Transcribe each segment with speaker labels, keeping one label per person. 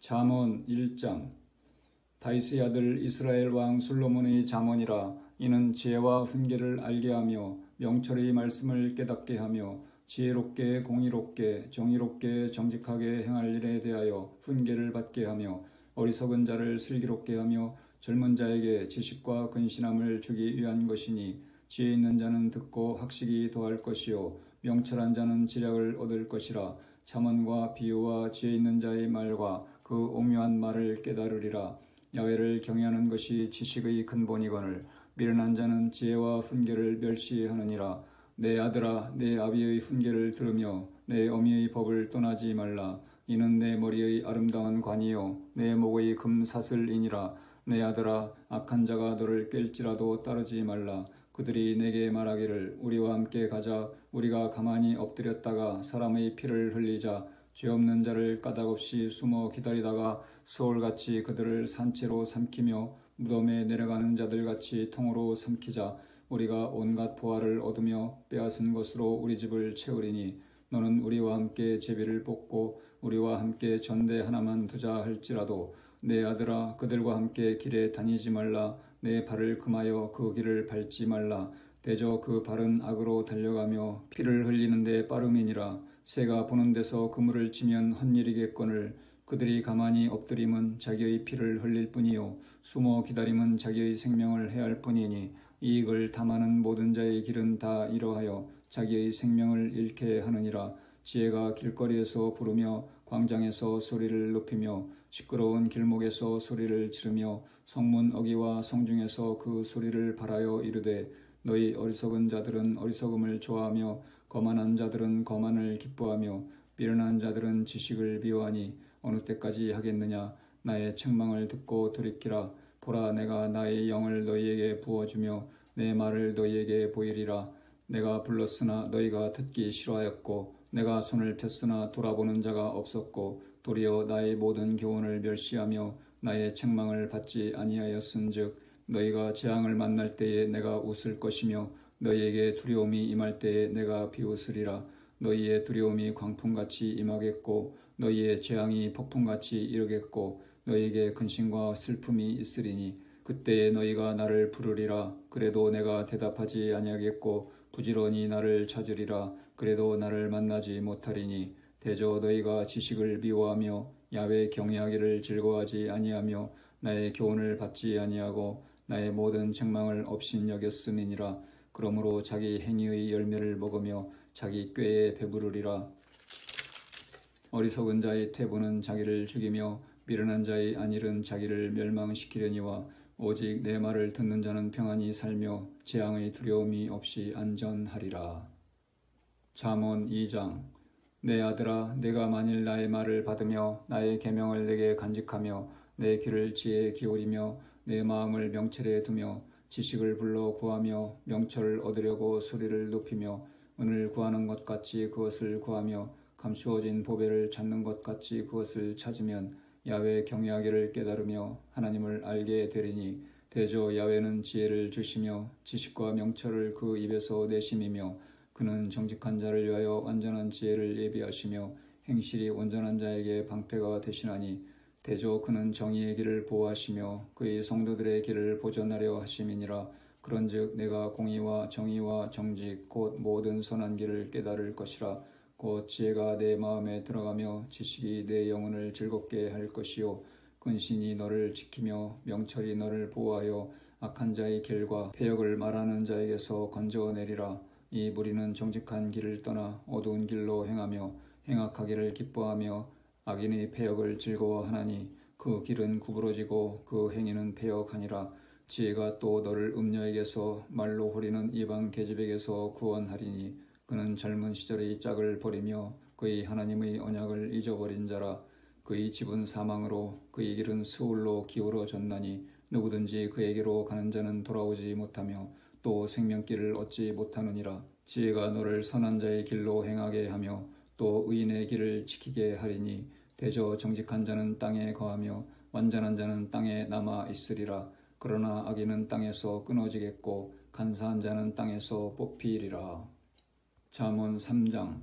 Speaker 1: 잠언 1장. 다윗의 아들 이스라엘 왕 솔로몬의 잠언이라. 이는 지혜와 훈계를 알게 하며 명철의 말씀을 깨닫게 하며 지혜롭게 공의롭게 정의롭게 정직하게 행할 일에 대하여 훈계를 받게 하며 어리석은 자를 슬기롭게 하며 젊은 자에게 지식과 근신함을 주기 위한 것이니, 지혜 있는 자는 듣고 학식이 더할 것이요 명철한 자는 지략을 얻을 것이라. 잠언과 비유와 지혜 있는 자의 말과 그 오묘한 말을 깨달으리라. 야훼를 경외하는 것이 지식의 근본이거늘 미련한 자는 지혜와 훈계를 멸시하느니라. 내 아들아, 내 아비의 훈계를 들으며 내 어미의 법을 떠나지 말라. 이는 내 머리의 아름다운 관이요 내 목의 금사슬이니라. 내 아들아, 악한 자가 너를 깰지라도 따르지 말라. 그들이 내게 말하기를 우리와 함께 가자. 우리가 가만히 엎드렸다가 사람의 피를 흘리자. 죄 없는 자를 까닭없이 숨어 기다리다가 소울같이 그들을 산채로 삼키며 무덤에 내려가는 자들같이 통으로 삼키자. 우리가 온갖 보화를 얻으며 빼앗은 것으로 우리 집을 채우리니, 너는 우리와 함께 제비를 뽑고 우리와 함께 전대 하나만 두자 할지라도 내 아들아, 그들과 함께 길에 다니지 말라. 내 발을 금하여 그 길을 밟지 말라. 대저 그 발은 악으로 달려가며 피를 흘리는 데 빠름이니라. 새가 보는 데서 그물을 치면 헛일이겠거늘 그들이 가만히 엎드림은 자기의 피를 흘릴 뿐이요 숨어 기다림은 자기의 생명을 해할 뿐이니, 이익을 탐하는 모든 자의 길은 다 이러하여 자기의 생명을 잃게 하느니라. 지혜가 길거리에서 부르며 광장에서 소리를 높이며 시끄러운 길목에서 소리를 지르며 성문 어귀와 성중에서 그 소리를 발하여 이르되, 너희 어리석은 자들은 어리석음을 좋아하며 거만한 자들은 거만을 기뻐하며 미련한 자들은 지식을 미워하니 어느 때까지 하겠느냐. 나의 책망을 듣고 돌이키라. 보라, 내가 나의 영을 너희에게 부어주며 내 말을 너희에게 보이리라. 내가 불렀으나 너희가 듣기 싫어하였고 내가 손을 폈으나 돌아보는 자가 없었고, 도리어 나의 모든 교훈을 멸시하며 나의 책망을 받지 아니하였은즉, 너희가 재앙을 만날 때에 내가 웃을 것이며 너희에게 두려움이 임할 때에 내가 비웃으리라. 너희의 두려움이 광풍같이 임하겠고 너희의 재앙이 폭풍같이 이르겠고 너희에게 근심과 슬픔이 있으리니, 그때에 너희가 나를 부르리라. 그래도 내가 대답하지 아니하겠고 부지런히 나를 찾으리라. 그래도 나를 만나지 못하리니, 대저 너희가 지식을 미워하며 야훼 경외하기를 즐거워하지 아니하며 나의 교훈을 받지 아니하고 나의 모든 책망을 업신여겼음이니라. 그러므로 자기 행위의 열매를 먹으며 자기 꾀에 배부르리라. 어리석은 자의 태부는 자기를 죽이며 미련한 자의 안일은 자기를 멸망시키려니와, 오직 내 말을 듣는 자는 평안히 살며 재앙의 두려움이 없이 안전하리라. 잠언 2장. 내 아들아, 내가 만일 나의 말을 받으며 나의 계명을 내게 간직하며 내 귀를 지혜에 기울이며 내 마음을 명철에 두며 지식을 불러 구하며 명철을 얻으려고 소리를 높이며 은을 구하는 것 같이 그것을 구하며 감추어진 보배를 찾는 것 같이 그것을 찾으면 야훼 경외하기를 깨달으며 하나님을 알게 되리니, 대저 야훼는 지혜를 주시며 지식과 명철을 그 입에서 내심이며, 그는 정직한 자를 위하여 완전한 지혜를 예비하시며 행실이 온전한 자에게 방패가 되시나니, 대저 그는 정의의 길을 보호하시며 그의 성도들의 길을 보전하려 하심이니라. 그런즉 내가 공의와 정의와 정직 곧 모든 선한 길을 깨달을 것이라. 곧 지혜가 내 마음에 들어가며 지식이 내 영혼을 즐겁게 할 것이요 근신이 너를 지키며 명철이 너를 보호하여 악한 자의 길과 패역을 말하는 자에게서 건져내리라. 이 무리는 정직한 길을 떠나 어두운 길로 행하며 행악하기를 기뻐하며 악인의 패역을 즐거워하나니, 그 길은 구부러지고 그 행위는 패역하니라. 지혜가 또 너를 음녀에게서 말로 호리는 이방 계집에게서 구원하리니, 그는 젊은 시절의 짝을 버리며 그의 하나님의 언약을 잊어버린 자라. 그의 집은 사망으로 그의 길은 스울로 기울어졌나니, 누구든지 그에게로 가는 자는 돌아오지 못하며 또 생명길을 얻지 못하느니라. 지혜가 너를 선한 자의 길로 행하게 하며 또 의인의 길을 지키게 하리니, 대저 정직한 자는 땅에 거하며 완전한 자는 땅에 남아 있으리라. 그러나 악인은 땅에서 끊어지겠고 간사한 자는 땅에서 뽑히리라. 잠언 3장.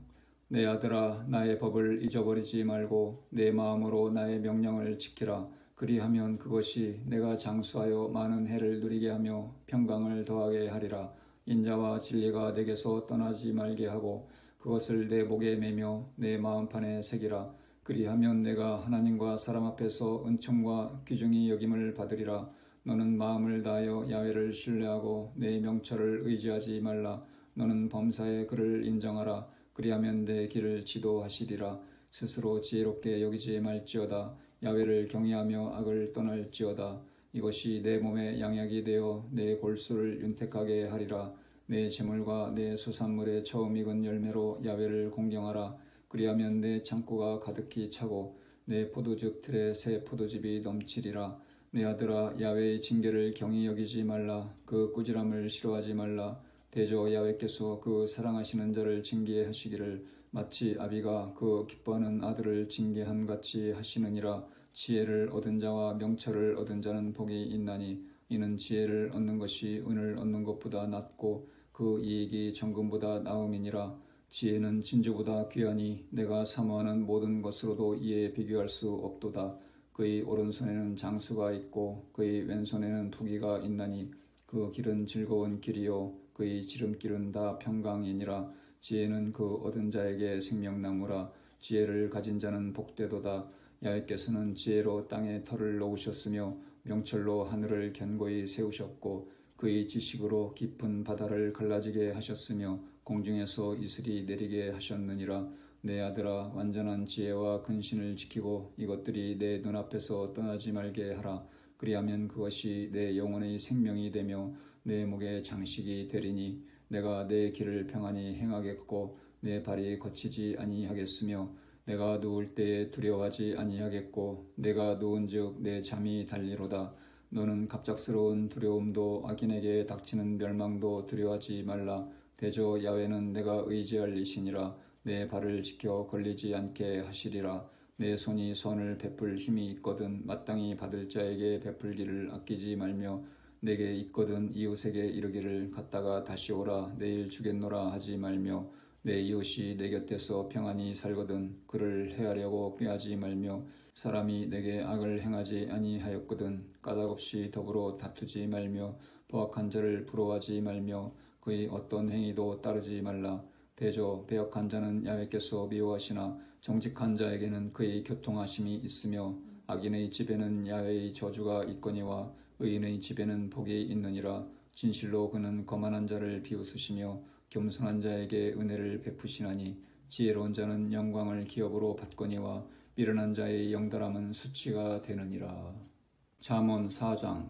Speaker 1: 내 아들아, 나의 법을 잊어버리지 말고 내 마음으로 나의 명령을 지키라. 그리하면 그것이 내가 장수하여 많은 해를 누리게 하며 평강을 더하게 하리라. 인자와 진리가 내게서 떠나지 말게 하고 그것을 내 목에 매며 내 마음판에 새기라. 그리하면 내가 하나님과 사람 앞에서 은총과 귀중히 여김을 받으리라. 너는 마음을 다하여 야훼를 신뢰하고 내 명철을 의지하지 말라. 너는 범사에 그를 인정하라. 그리하면 내 길을 지도하시리라. 스스로 지혜롭게 여기지 말지어다. 야훼를 경외하며 악을 떠날지어다. 이것이 내 몸에 양약이 되어 내 골수를 윤택하게 하리라. 내 재물과 내 수산물의 처음 익은 열매로 야훼를 공경하라. 그리하면 내 창고가 가득히 차고 내 포도즙 틀에 새 포도즙이 넘치리라. 내 아들아, 야훼의 징계를 경히 여기지 말라. 그 꾸지람을 싫어하지 말라. 대저 야훼께서 그 사랑하시는 자를 징계하시기를 마치 아비가 그 기뻐하는 아들을 징계함 같이 하시느니라. 지혜를 얻은 자와 명철을 얻은 자는 복이 있나니 이는 지혜를 얻는 것이 은을 얻는 것보다 낫고 그 이익이 정금보다 나음이니라. 지혜는 진주보다 귀하니 내가 사모하는 모든 것으로도 이에 비교할 수 없도다. 그의 오른손에는 장수가 있고 그의 왼손에는 부귀가 있나니 그 길은 즐거운 길이요 그의 지름길은 다 평강이니라. 지혜는 그 얻은 자에게 생명나무라. 지혜를 가진 자는 복되도다. 야훼께서는 지혜로 땅에 털을 놓으셨으며 명철로 하늘을 견고히 세우셨고 그의 지식으로 깊은 바다를 갈라지게 하셨으며 공중에서 이슬이 내리게 하셨느니라. 내 아들아, 완전한 지혜와 근신을 지키고 이것들이 내 눈앞에서 떠나지 말게 하라. 그리하면 그것이 내 영혼의 생명이 되며 내 목의 장식이 되리니 내가 내 길을 평안히 행하겠고 내 발이 거치지 아니하겠으며 내가 누울 때에 두려워하지 아니하겠고 내가 누운즉 내 잠이 달리로다. 너는 갑작스러운 두려움도 악인에게 닥치는 멸망도 두려워하지 말라. 대저 야훼는 내가 의지할 이시니라. 내 발을 지켜 걸리지 않게 하시리라. 내 손이 선을 베풀 힘이 있거든 마땅히 받을 자에게 베풀기를 아끼지 말며 내게 있거든 이웃에게 이르기를 갔다가 다시 오라 내일 주겠노라 하지 말며 내 이웃이 내 곁에서 평안히 살거든 그를 해하려고 꾀하지 말며 사람이 내게 악을 행하지 아니하였거든 까닭없이 더불어 다투지 말며 포악한 자를 부러워하지 말며 그의 어떤 행위도 따르지 말라. 대저 배역한 자는 야훼께서 미워하시나 정직한 자에게는 그의 교통하심이 있으며 악인의 집에는 야훼의 저주가 있거니와 의인의 집에는 복이 있느니라. 진실로 그는 거만한 자를 비웃으시며 겸손한 자에게 은혜를 베푸시나니 지혜로운 자는 영광을 기업으로 받거니와 미련한 자의 영달함은 수치가 되느니라. 잠언 4장.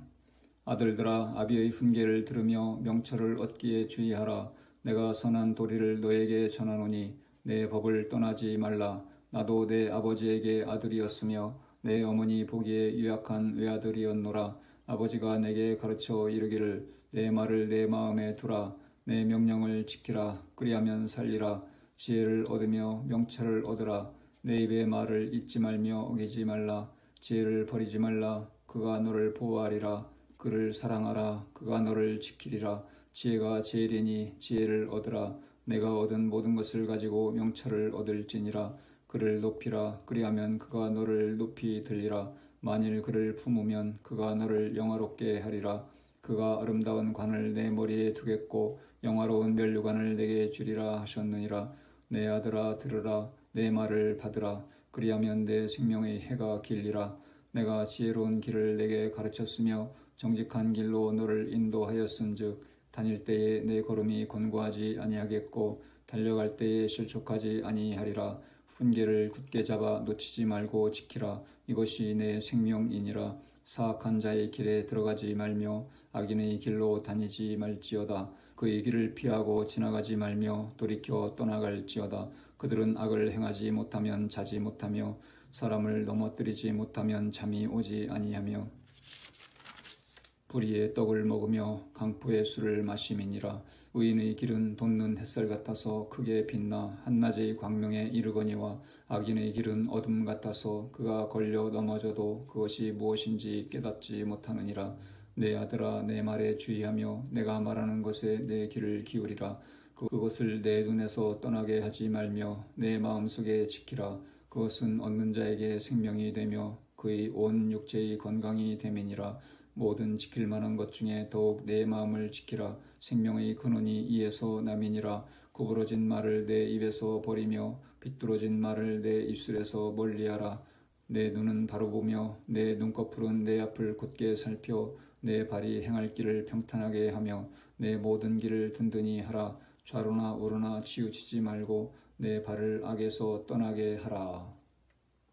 Speaker 1: 아들들아, 아비의 훈계를 들으며 명철을 얻기에 주의하라. 내가 선한 도리를 너에게 전하노니 내 법을 떠나지 말라. 나도 내 아버지에게 아들이었으며 내 어머니 보기에 유약한 외아들이었노라. 아버지가 내게 가르쳐 이르기를 내 말을 내 마음에 두라. 내 명령을 지키라. 그리하면 살리라. 지혜를 얻으며 명철을 얻으라. 내 입의 말을 잊지 말며 어기지 말라. 지혜를 버리지 말라. 그가 너를 보호하리라. 그를 사랑하라. 그가 너를 지키리라. 지혜가 제일이니 지혜를 얻으라. 내가 얻은 모든 것을 가지고 명철을 얻을지니라. 그를 높이라. 그리하면 그가 너를 높이 들리라. 만일 그를 품으면 그가 너를 영화롭게 하리라. 그가 아름다운 관을 내 머리에 두겠고 영화로운 면류관을 내게 주리라 하셨느니라. 내 아들아, 들으라. 내 말을 받으라. 그리하면 내 생명의 해가 길리라. 내가 지혜로운 길을 내게 가르쳤으며 정직한 길로 너를 인도하였은즉 다닐 때에 내 걸음이 곤고하지 아니하겠고 달려갈 때에 실족하지 아니하리라. 훈계를 굳게 잡아 놓치지 말고 지키라. 이것이 내 생명이니라. 사악한 자의 길에 들어가지 말며 악인의 길로 다니지 말지어다. 그의 길을 피하고 지나가지 말며 돌이켜 떠나갈지어다. 그들은 악을 행하지 못하면 자지 못하며 사람을 넘어뜨리지 못하면 잠이 오지 아니하며 불의의 떡을 먹으며 강포의 술을 마심이니라. 의인의 길은 돋는 햇살 같아서 크게 빛나 한낮의 광명에 이르거니와 악인의 길은 어둠 같아서 그가 걸려 넘어져도 그것이 무엇인지 깨닫지 못하느니라. 내 아들아, 내 말에 주의하며 내가 말하는 것에 내 귀를 기울이라. 그것을 내 눈에서 떠나게 하지 말며 내 마음속에 지키라. 그것은 얻는 자에게 생명이 되며 그의 온 육체의 건강이 됨이니라. 모든 지킬 만한 것 중에 더욱 내 마음을 지키라. 생명의 근원이 이에서 남이니라. 구부러진 말을 내 입에서 버리며 비뚤어진 말을 내 입술에서 멀리하라. 내 눈은 바로 보며 내 눈꺼풀은 내 앞을 곧게 살펴 내 발이 행할 길을 평탄하게 하며 내 모든 길을 든든히 하라. 좌로나 우로나 치우치지 말고 내 발을 악에서 떠나게 하라.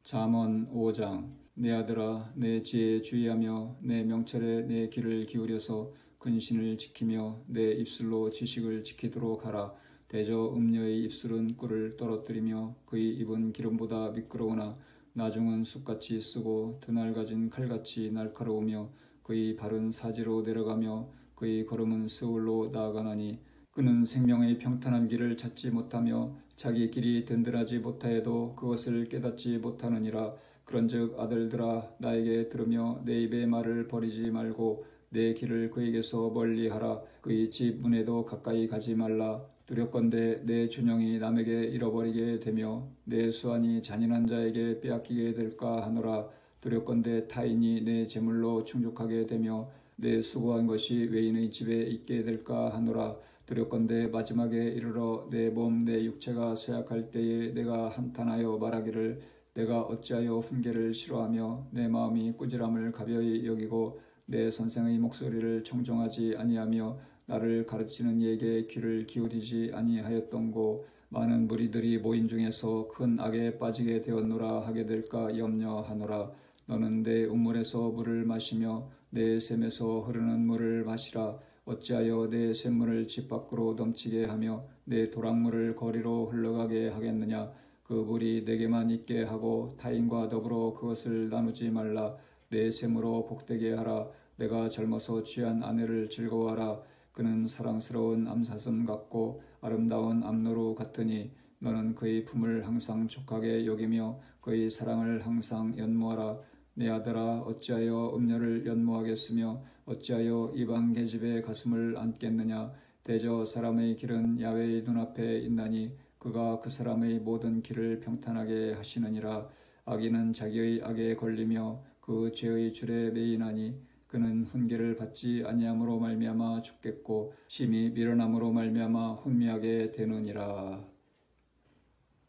Speaker 1: 잠언 5장. 내 아들아, 내 지혜에 주의하며 내 명철에 내 귀를 기울여서 근신을 지키며 내 입술로 지식을 지키도록 하라. 대저 음녀의 입술은 꿀을 떨어뜨리며 그의 입은 기름보다 미끄러우나 나중은 숯같이 쓰고 드날 가진 칼같이 날카로우며 그의 발은 사지로 내려가며 그의 걸음은 스울로 나아가나니 그는 생명의 평탄한 길을 찾지 못하며 자기 길이 든든하지 못하여도 그것을 깨닫지 못하느니라. 그런즉 아들들아, 나에게 들으며 내 입의 말을 버리지 말고 내 길을 그에게서 멀리하라. 그의 집 문에도 가까이 가지 말라. 두렵건대 내 준영이 남에게 잃어버리게 되며 내 수완이 잔인한 자에게 빼앗기게 될까 하노라. 두렵건대 타인이 내 재물로 충족하게 되며 내 수고한 것이 외인의 집에 있게 될까 하노라. 두렵건대 마지막에 이르러 내 몸 내 육체가 쇠약할 때에 내가 한탄하여 말하기를 내가 어찌하여 훈계를 싫어하며 내 마음이 꾸지람을 가벼이 여기고 내 선생의 목소리를 청종하지 아니하며 나를 가르치는 이에게 귀를 기울이지 아니하였던고. 많은 무리들이 모인 중에서 큰 악에 빠지게 되었노라 하게 될까 염려하노라. 너는 내 우물에서 물을 마시며 내 샘에서 흐르는 물을 마시라. 어찌하여 내 샘물을 집 밖으로 넘치게 하며 내 도랑물을 거리로 흘러가게 하겠느냐. 그 물이 내게만 있게 하고 타인과 더불어 그것을 나누지 말라. 내 샘으로 복되게 하라. 내가 젊어서 취한 아내를 즐거워하라. 그는 사랑스러운 암사슴 같고 아름다운 암노루 같으니 너는 그의 품을 항상 촉하게 여기며 그의 사랑을 항상 연모하라. 내 아들아, 어찌하여 음녀를 연모하겠으며 어찌하여 이방 계집의 가슴을 안겠느냐. 대저 사람의 길은 야훼의 눈앞에 있나니 그가 그 사람의 모든 길을 평탄하게 하시느니라. 악인은 자기의 악에 걸리며 그 죄의 줄에 매이나니 그는 훈계를 받지 아니함으로 말미암아 죽겠고 심히 미련함으로 말미암아 혼미하게 되느니라.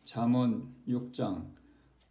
Speaker 1: 잠언 6장.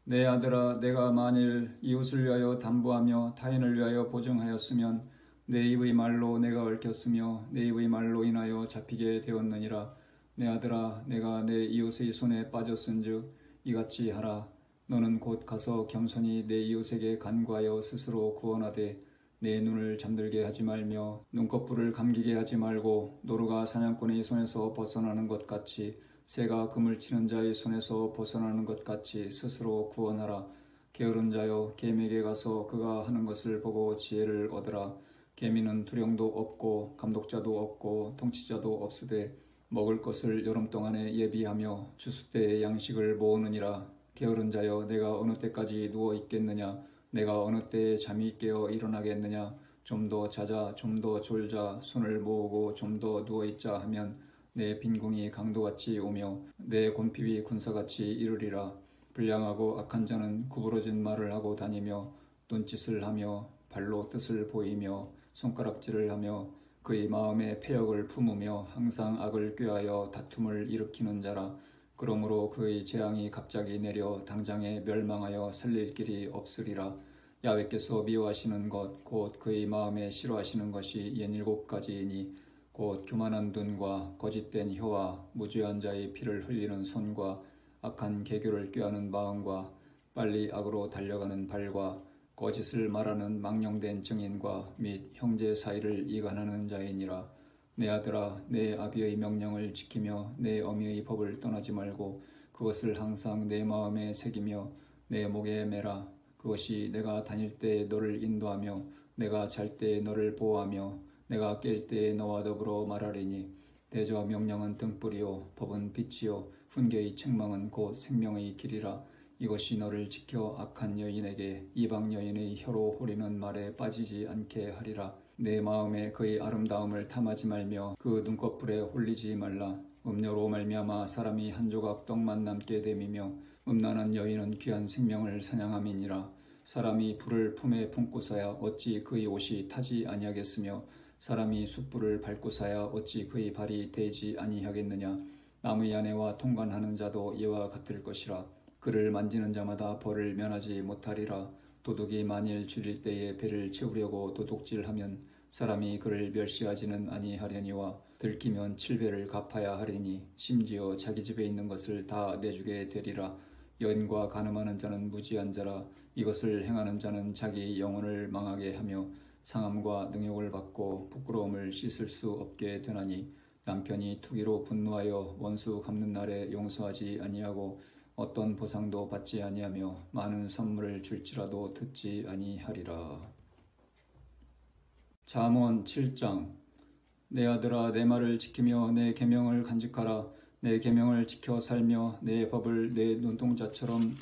Speaker 1: 내 아들아, 내가 만일 이웃을 위하여 담보하며 타인을 위하여 보증하였으면 내 입의 말로 내가 얽혔으며 내 입의 말로 인하여 잡히게 되었느니라. 내 아들아, 내가 내 이웃의 손에 빠졌은즉 이같이 하라. 너는 곧 가서 겸손히 내 이웃에게 간구하여 스스로 구원하되 내 눈을 잠들게 하지 말며 눈꺼풀을 감기게 하지 말고 노루가 사냥꾼의 손에서 벗어나는 것 같이 새가 그물 치는 자의 손에서 벗어나는 것 같이 스스로 구원하라. 게으른 자여, 개미에게 가서 그가 하는 것을 보고 지혜를 얻으라. 개미는 두령도 없고 감독자도 없고 통치자도 없으되 먹을 것을 여름 동안에 예비하며 추수 때에 양식을 모으느니라. 게으른 자여, 내가 어느 때까지 누워 있겠느냐. 내가 어느 때에 잠이 깨어 일어나겠느냐. 좀 더 자자, 좀 더 졸자, 손을 모으고 좀 더 누워있자 하면 내 빈궁이 강도같이 오며 내 곤핍이 군사같이 이르리라. 불량하고 악한 자는 구부러진 말을 하고 다니며 눈짓을 하며 발로 뜻을 보이며 손가락질을 하며 그의 마음에 패역을 품으며 항상 악을 꾀하여 다툼을 일으키는 자라. 그러므로 그의 재앙이 갑자기 내려 당장에 멸망하여 살릴 길이 없으리라. 야훼께서 미워하시는 것 곧 그의 마음에 싫어하시는 것이 67가지이니 곧 교만한 눈과 거짓된 혀와 무죄한 자의 피를 흘리는 손과 악한 계교를 꾀하는 마음과 빨리 악으로 달려가는 발과 거짓을 말하는 망령된 증인과 및 형제 사이를 이간하는 자이니라. 내 아들아, 내 아비의 명령을 지키며 내 어미의 법을 떠나지 말고 그것을 항상 내 마음에 새기며 내 목에 매라. 그것이 내가 다닐 때 너를 인도하며 내가 잘 때 너를 보호하며 내가 깰 때에 너와 더불어 말하리니. 대저 명령은 등불이요 법은 빛이요 훈계의 책망은 곧 생명의 길이라. 이것이 너를 지켜 악한 여인에게 이방 여인의 혀로 호리는 말에 빠지지 않게 하리라. 내 마음에 그의 아름다움을 탐하지 말며 그 눈꺼풀에 홀리지 말라. 음료로 말미암아 사람이 한 조각 떡만 남게 됨이며 음란한 여인은 귀한 생명을 사냥함이니라. 사람이 불을 품에 품고서야 어찌 그의 옷이 타지 아니하겠으며 사람이 숯불을 밟고서야 어찌 그의 발이 데지 아니하겠느냐. 나무의 아내와 통관하는 자도 이와 같을 것이라. 그를 만지는 자마다 벌을 면하지 못하리라. 도둑이 만일 줄일 때에 배를 채우려고 도둑질하면 사람이 그를 멸시하지는 아니하려니와 들키면 7배를 갚아야 하리니 심지어 자기 집에 있는 것을 다 내주게 되리라. 여인과 간음하는 자는 무지한 자라. 이것을 행하는 자는 자기 영혼을 망하게 하며 상함과 능욕을 받고 부끄러움을 씻을 수 없게 되나니 남편이 투기로 분노하여 원수 갚는 날에 용서하지 아니하고 어떤 보상도 받지 아니하며 많은 선물을 줄지라도 듣지 아니하리라. 잠언 7장. 내 아들아, 내 말을 지키며 내 계명을 간직하라. 내 계명을 지켜 살며 내 법을 내 눈동자처럼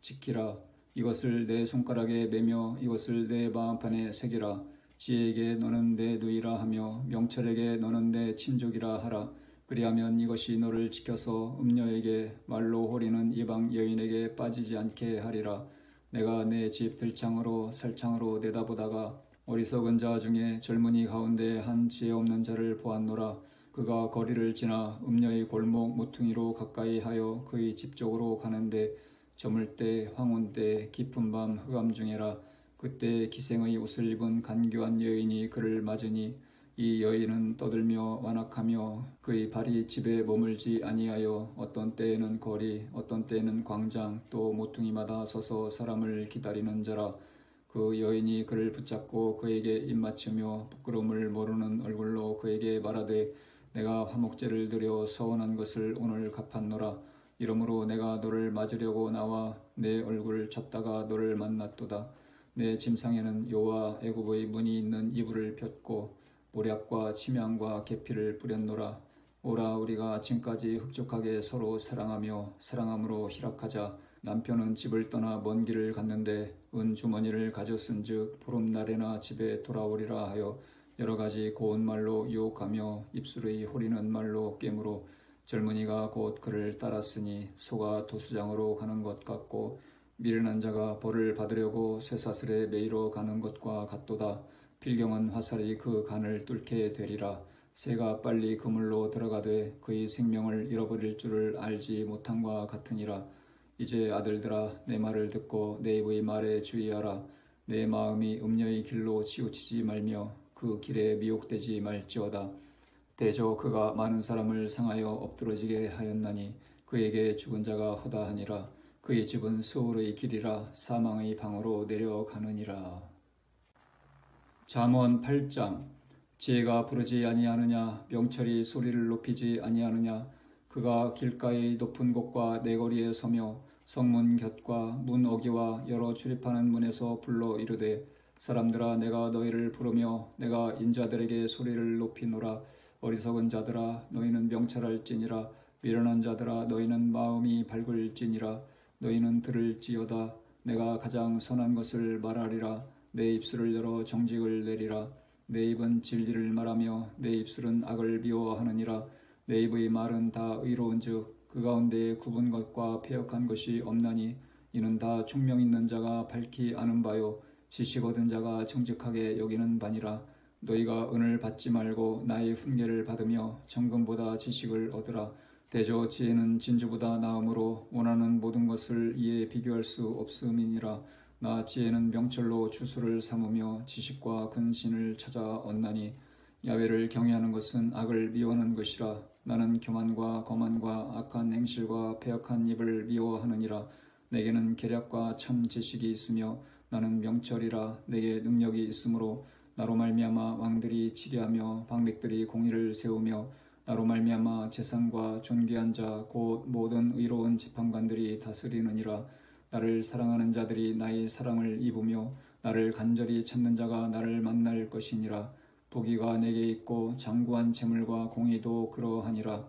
Speaker 1: 지키라. 이것을 내 손가락에 매며 이것을 내 마음판에 새기라. 지혜에게 너는 내 누이라 하며 명철에게 너는 내 친족이라 하라. 그리하면 이것이 너를 지켜서 음녀에게 말로 호리는 이방 여인에게 빠지지 않게 하리라. 내가 내 집 들창으로 살창으로 내다보다가 어리석은 자 중에 젊은이 가운데 한 지혜 없는 자를 보았노라. 그가 거리를 지나 음녀의 골목 모퉁이로 가까이 하여 그의 집 쪽으로 가는데 저물 때 황혼 때 깊은 밤 흑암 중에라. 그때 기생의 옷을 입은 간교한 여인이 그를 맞으니 이 여인은 떠들며 완악하며 그의 발이 집에 머물지 아니하여 어떤 때에는 거리 어떤 때에는 광장 또 모퉁이마다 서서 사람을 기다리는 자라. 그 여인이 그를 붙잡고 그에게 입맞추며 부끄러움을 모르는 얼굴로 그에게 말하되 내가 화목제를 드려 서원한 것을 오늘 갚았노라. 이러므로 내가 너를 맞으려고 나와 내 얼굴을 찾다가 너를 만났도다. 내 침상에는 여호와 애굽의 문이 있는 이불을 폈고 모략과 침향과 계피를 뿌렸노라. 오라, 우리가 아침까지 흡족하게 서로 사랑하며 사랑함으로 희락하자. 남편은 집을 떠나 먼 길을 갔는데 은 주머니를 가졌은즉 보름날에나 집에 돌아오리라 하여 여러 가지 고운 말로 유혹하며 입술의 호리는 말로 깨물어 젊은이가 곧 그를 따랐으니 소가 도수장으로 가는 것 같고 미련한 자가 벌을 받으려고 쇠사슬에 매이러 가는 것과 같도다. 필경은 화살이 그 간을 뚫게 되리라. 새가 빨리 그물로 들어가되 그의 생명을 잃어버릴 줄을 알지 못함과 같으니라. 이제 아들들아, 내 말을 듣고 내 입의 말에 주의하라. 내 마음이 음녀의 길로 치우치지 말며 그 길에 미혹되지 말지어다. 대저 그가 많은 사람을 상하여 엎드러지게 하였나니 그에게 죽은 자가 허다하니라. 그의 집은 스올의 길이라 사망의 방으로 내려가느니라. 잠언 8장. 지혜가 부르지 아니하느냐, 명철이 소리를 높이지 아니하느냐. 그가 길가의 높은 곳과 내거리에 서며 성문 곁과 문 어기와 여러 출입하는 문에서 불러 이르되 사람들아, 내가 너희를 부르며 내가 인자들에게 소리를 높이노라. 어리석은 자들아, 너희는 명철할지니라. 미련한 자들아, 너희는 마음이 밝을지니라. 너희는 들을지어다. 내가 가장 선한 것을 말하리라. 내 입술을 열어 정직을 내리라. 내 입은 진리를 말하며 내 입술은 악을 미워하느니라. 내 입의 말은 다 의로운즉 그 가운데에 굽은 것과 패역한 것이 없나니 이는 다 총명 있는 자가 밝히 아는 바요 지식 얻은 자가 정직하게 여기는 바니라. 너희가 은을 받지 말고 나의 훈계를 받으며 정금보다 지식을 얻으라. 대저 지혜는 진주보다 나음으로 원하는 모든 것을 이에 비교할 수 없음이니라. 나 지혜는 명철로 주수를 삼으며 지식과 근신을 찾아 얻나니 야훼를 경외하는 것은 악을 미워하는 것이라. 나는 교만과 거만과 악한 행실과 패역한 입을 미워하느니라. 내게는 계략과 참 지식이 있으며 나는 명철이라. 내게 능력이 있으므로 나로 말미암아 왕들이 치리하며 방백들이 공의를 세우며 나로 말미암아 재상과 존귀한 자 곧 모든 의로운 재판관들이 다스리느니라. 나를 사랑하는 자들이 나의 사랑을 입으며 나를 간절히 찾는 자가 나를 만날 것이니라. 부귀가 내게 있고 장구한 재물과 공의도 그러하니라.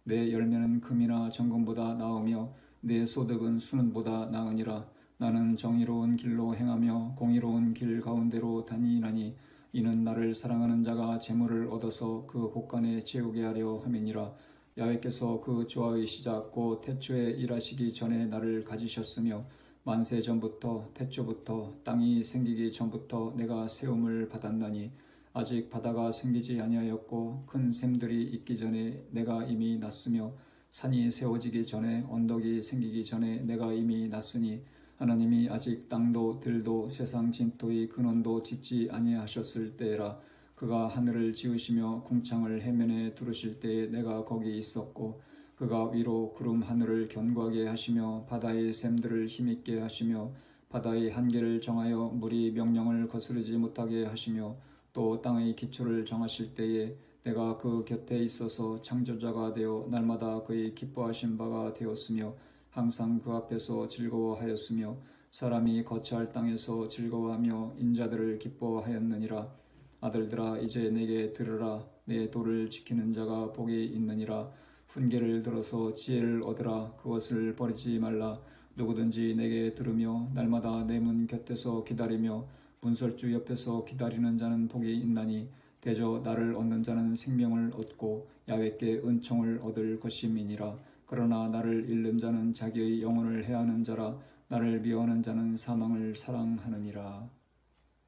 Speaker 1: 내 열매는 금이나 정금보다 나으며 내 소득은 수는보다 나으니라. 나는 정의로운 길로 행하며 공의로운 길 가운데로 다니나니 이는 나를 사랑하는 자가 재물을 얻어서 그 곳간에 채우게 하려 함이니라. 야훼께서 그 조화의 시작 곧 태초에 일하시기 전에 나를 가지셨으며 만세 전부터 태초부터 땅이 생기기 전부터 내가 세움을 받았나니 아직 바다가 생기지 아니하였고 큰 샘들이 있기 전에 내가 이미 났으며 산이 세워지기 전에 언덕이 생기기 전에 내가 이미 났으니 하나님이 아직 땅도 들도 세상 진토의 근원도 짓지 아니하셨을 때라. 그가 하늘을 지으시며 궁창을 해면에 두르실 때에 내가 거기 있었고 그가 위로 구름 하늘을 견고하게 하시며 바다의 샘들을 힘있게 하시며 바다의 한계를 정하여 물이 명령을 거스르지 못하게 하시며 또 땅의 기초를 정하실 때에 내가 그 곁에 있어서 창조자가 되어 날마다 그의 기뻐하신 바가 되었으며 항상 그 앞에서 즐거워하였으며 사람이 거처할 땅에서 즐거워하며 인자들을 기뻐하였느니라. 아들들아 이제 내게 들으라. 내 도를 지키는 자가 복이 있느니라. 훈계를 들어서 지혜를 얻으라. 그것을 버리지 말라. 누구든지 내게 들으며 날마다 내 문 곁에서 기다리며 문설주 옆에서 기다리는 자는 복이 있나니 대저 나를 얻는 자는 생명을 얻고 야훼께 은총을 얻을 것임이니라. 그러나 나를 잃는 자는 자기의 영혼을 해하는 자라. 나를 미워하는 자는 사망을 사랑하느니라.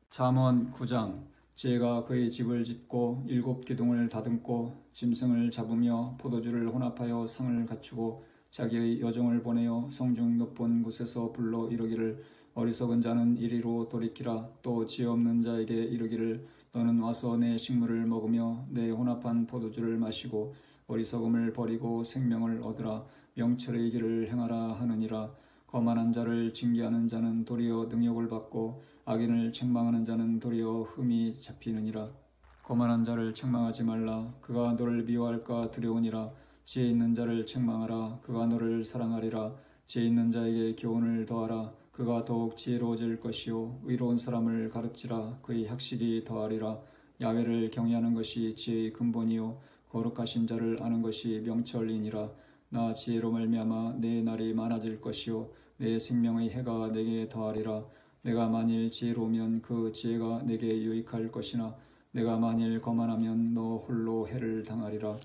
Speaker 1: 잠언 9장. 지혜가 그의 집을 짓고 7 기둥을 다듬고 짐승을 잡으며 포도주를 혼합하여 상을 갖추고 자기의 여종을 보내어 성중 높은 곳에서 불러 이르기를 어리석은 자는 이리로 돌이키라. 또 지혜 없는 자에게 이르기를 너는 와서 내 식물을 먹으며 내 혼합한 포도주를 마시고 어리석음을 버리고 생명을 얻으라. 명철의 길을 행하라 하느니라. 거만한 자를 징계하는 자는 도리어 능욕을 받고 악인을 책망하는 자는 도리어 흠이 잡히느니라. 거만한 자를 책망하지 말라. 그가 너를 미워할까 두려우니라. 지혜 있는 자를 책망하라. 그가 너를 사랑하리라. 지혜 있는 자에게 교훈을 더하라. 그가 더욱 지혜로워질 것이요 의로운 사람을 가르치라. 그의 학식이 더하리라. 야훼를 경외하는 것이 지혜의 근본이요 거룩하신 자를 아는 것이 명철이니라. 나 지혜로 말미암아 내 날이 많아질 것이요 내 생명의 해가 내게 더하리라. 내가 만일 지혜로우면 그 지혜가 내게 유익할 것이나 내가 만일 거만하면 너 홀로 해를 당하리라.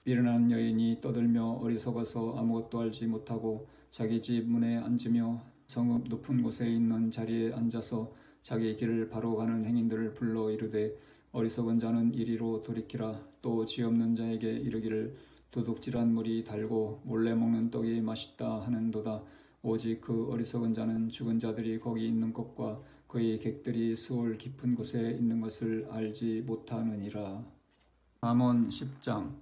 Speaker 1: 미련한 여인이 떠들며 어리석어서 아무것도 알지 못하고 자기 집 문에 앉으며 성읍 높은 곳에 있는 자리에 앉아서 자기 길을 바로 가는 행인들을 불러 이르되 어리석은 자는 이리로 돌이키라. 또 지혜 없는 자에게 이르기를 도둑질한 물이 달고 몰래 먹는 떡이 맛있다 하는도다. 오직 그 어리석은 자는 죽은 자들이 거기 있는 것과 그의 객들이 스올 깊은 곳에 있는 것을 알지 못하느니라. 잠언 10장.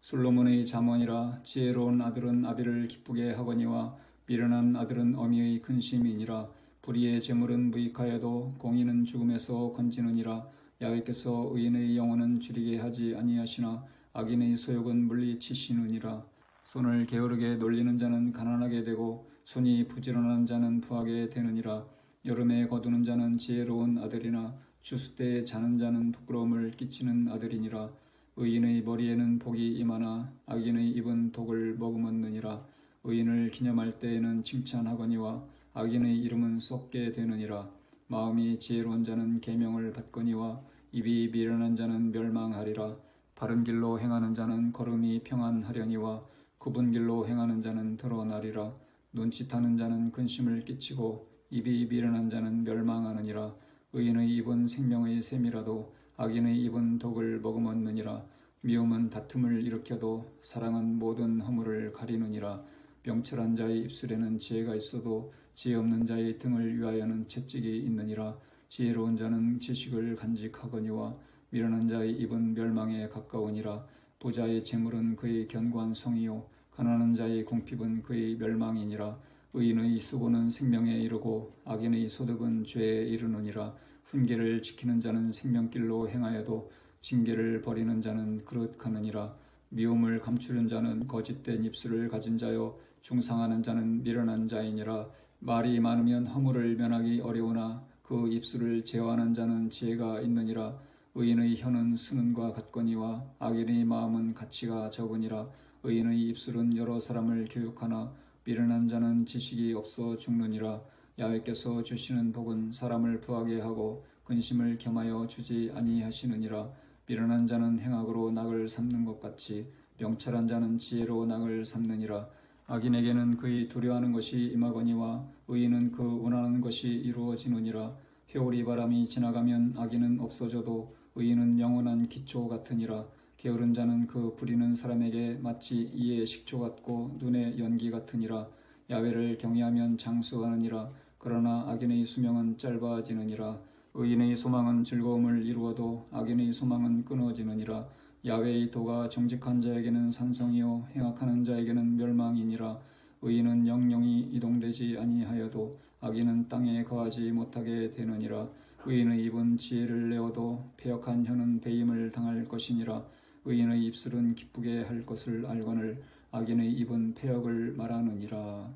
Speaker 1: 솔로몬의 잠언이라. 지혜로운 아들은 아비를 기쁘게 하거니와 미련한 아들은 어미의 근심이니라. 불의의 재물은 무익하여도 공의는 죽음에서 건지느니라. 야훼께서 의인의 영혼은 줄이게 하지 아니하시나 악인의 소욕은 물리치시느니라. 손을 게으르게 놀리는 자는 가난하게 되고 손이 부지런한 자는 부하게 되느니라. 여름에 거두는 자는 지혜로운 아들이나 추수 때에 자는 자는 부끄러움을 끼치는 아들이니라. 의인의 머리에는 복이 임하나 악인의 입은 독을 머금었느니라. 의인을 기념할 때에는 칭찬하거니와 악인의 이름은 썩게 되느니라. 마음이 지혜로운 자는 계명을 받거니와 입이 미련한 자는 멸망하리라. 바른 길로 행하는 자는 걸음이 평안하려니와 굽은 길로 행하는 자는 드러나리라. 눈짓하는 자는 근심을 끼치고 입이 미련한 자는 멸망하느니라. 의인의 입은 생명의 샘이라도 악인의 입은 독을 머금었느니라. 미움은 다툼을 일으켜도 사랑은 모든 허물을 가리느니라. 명철한 자의 입술에는 지혜가 있어도 지혜 없는 자의 등을 위하여는 채찍이 있느니라. 지혜로운 자는 지식을 간직하거니와 미련한 자의 입은 멸망에 가까우니라. 부자의 재물은 그의 견고한 성이요 가난한 자의 궁핍은 그의 멸망이니라. 의인의 수고는 생명에 이르고 악인의 소득은 죄에 이르느니라. 훈계를 지키는 자는 생명길로 행하여도 징계를 버리는 자는 그릇하느니라. 미움을 감추는 자는 거짓된 입술을 가진 자요 중상하는 자는 미련한 자이니라. 말이 많으면 허물을 면하기 어려우나 그 입술을 제어하는 자는 지혜가 있느니라. 의인의 혀는 수는과 같거니와 악인의 마음은 가치가 적으니라. 의인의 입술은 여러 사람을 교육하나 미련한 자는 지식이 없어 죽느니라. 야훼께서 주시는 복은 사람을 부하게 하고 근심을 겸하여 주지 아니하시느니라. 미련한 자는 행악으로 낙을 삼는 것 같이 명철한 자는 지혜로 낙을 삼느니라. 악인에게는 그의 두려워하는 것이 임하거니와 의인은 그 원하는 것이 이루어지느니라. 회오리 바람이 지나가면 악인은 없어져도 의인은 영원한 기초 같으니라. 게으른 자는 그 부리는 사람에게 마치 이의 식초 같고 눈의 연기 같으니라. 야훼를 경외하면 장수하느니라. 그러나 악인의 수명은 짧아지느니라. 의인의 소망은 즐거움을 이루어도 악인의 소망은 끊어지느니라. 야훼의 도가 정직한 자에게는 산성이요 행악하는 자에게는 멸망이니라. 의인은 영영이 이동되지 아니하여도 악인은 땅에 거하지 못하게 되느니라. 의인의 입은 지혜를 내어도 패역한 혀는 배임을 당할 것이니라. 의인의 입술은 기쁘게 할 것을 알거늘 악인의 입은 패역을 말하느니라.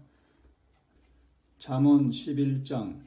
Speaker 1: 잠언 11장.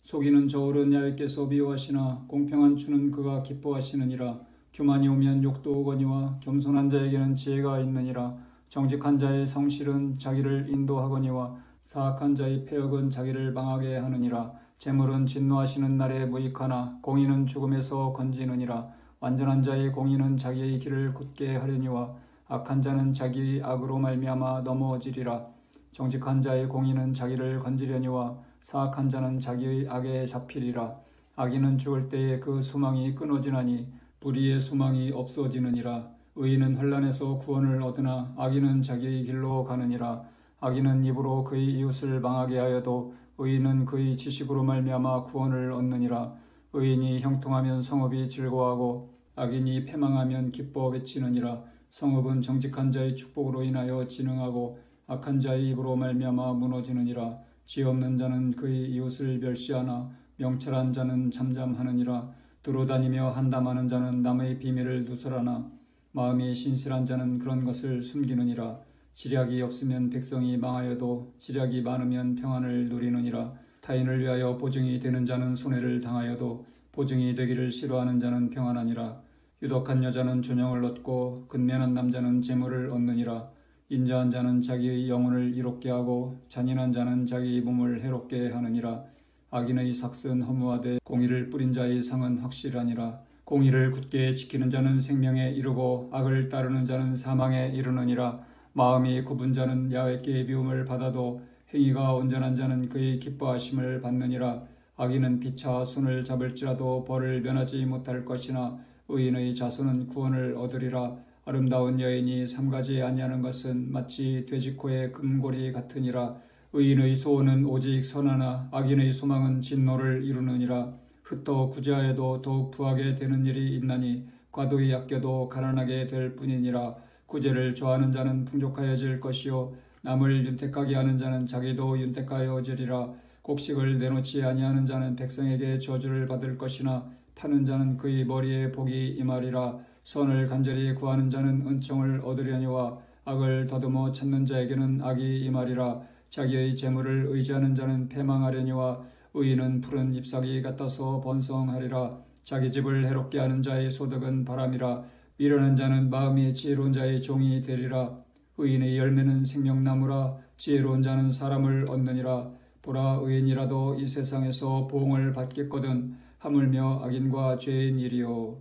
Speaker 1: 속이는 저울은 야훼께서 미워하시나 공평한 추는 그가 기뻐하시느니라. 교만이 오면 욕도 오거니와 겸손한 자에게는 지혜가 있느니라. 정직한 자의 성실은 자기를 인도하거니와 사악한 자의 패역은 자기를 망하게 하느니라. 재물은 진노하시는 날에 무익하나 공의는 죽음에서 건지느니라. 완전한 자의 공의는 자기의 길을 굳게 하려니와 악한 자는 자기의 악으로 말미암아 넘어지리라. 정직한 자의 공의는 자기를 건지려니와 사악한 자는 자기의 악에 잡히리라. 악인은 죽을 때에 그 소망이 끊어지나니 불의의 소망이 없어지느니라. 의인은 환난에서 구원을 얻으나 악인은 자기의 길로 가느니라. 악인은 입으로 그의 이웃을 망하게 하여도 의인은 그의 지식으로 말미암아 구원을 얻느니라. 의인이 형통하면 성읍이 즐거워하고 악인이 패망하면 기뻐 외치느니라. 성읍은 정직한 자의 축복으로 인하여 진흥하고 악한 자의 입으로 말미암아 무너지느니라. 지혜 없는 자는 그의 이웃을 멸시하나 명철한 자는 잠잠하느니라. 두루다니며 한담하는 자는 남의 비밀을 누설하나 마음이 신실한 자는 그런 것을 숨기느니라. 지략이 없으면 백성이 망하여도 지략이 많으면 평안을 누리느니라. 타인을 위하여 보증이 되는 자는 손해를 당하여도 보증이 되기를 싫어하는 자는 평안하니라. 유독한 여자는 존영을 얻고 근면한 남자는 재물을 얻느니라. 인자한 자는 자기의 영혼을 이롭게 하고 잔인한 자는 자기 몸을 해롭게 하느니라. 악인의 삭은 허무하되 공의를 뿌린 자의 상은 확실하니라. 공의를 굳게 지키는 자는 생명에 이르고 악을 따르는 자는 사망에 이르느니라. 마음이 굽은 자는 야훼께 비움을 받아도 행위가 온전한 자는 그의 기뻐하심을 받느니라. 악인은 피차 손을 잡을지라도 벌을 면하지 못할 것이나 의인의 자손은 구원을 얻으리라. 아름다운 여인이 삼가지 아니하는 것은 마치 돼지코의 금고리 같으니라. 의인의 소원은 오직 선하나 악인의 소망은 진노를 이루느니라. 흩어 구제하여도 더욱 부하게 되는 일이 있나니 과도히 아껴도 가난하게 될 뿐이니라. 구제를 좋아하는 자는 풍족하여질 것이요 남을 윤택하게 하는 자는 자기도 윤택하여지리라. 곡식을 내놓지 아니하는 자는 백성에게 저주를 받을 것이나 파는 자는 그의 머리에 복이 임하리라. 선을 간절히 구하는 자는 은총을 얻으려니와 악을 더듬어 찾는 자에게는 악이 임하리라. 자기의 재물을 의지하는 자는 패망하려니와 의인은 푸른 잎사귀 같아서 번성하리라. 자기 집을 해롭게 하는 자의 소득은 바람이라. 미련한 자는 마음이 지혜로운 자의 종이 되리라. 의인의 열매는 생명나무라. 지혜로운 자는 사람을 얻느니라. 보라, 의인이라도 이 세상에서 보응을 받겠거든 하물며 악인과 죄인이리요.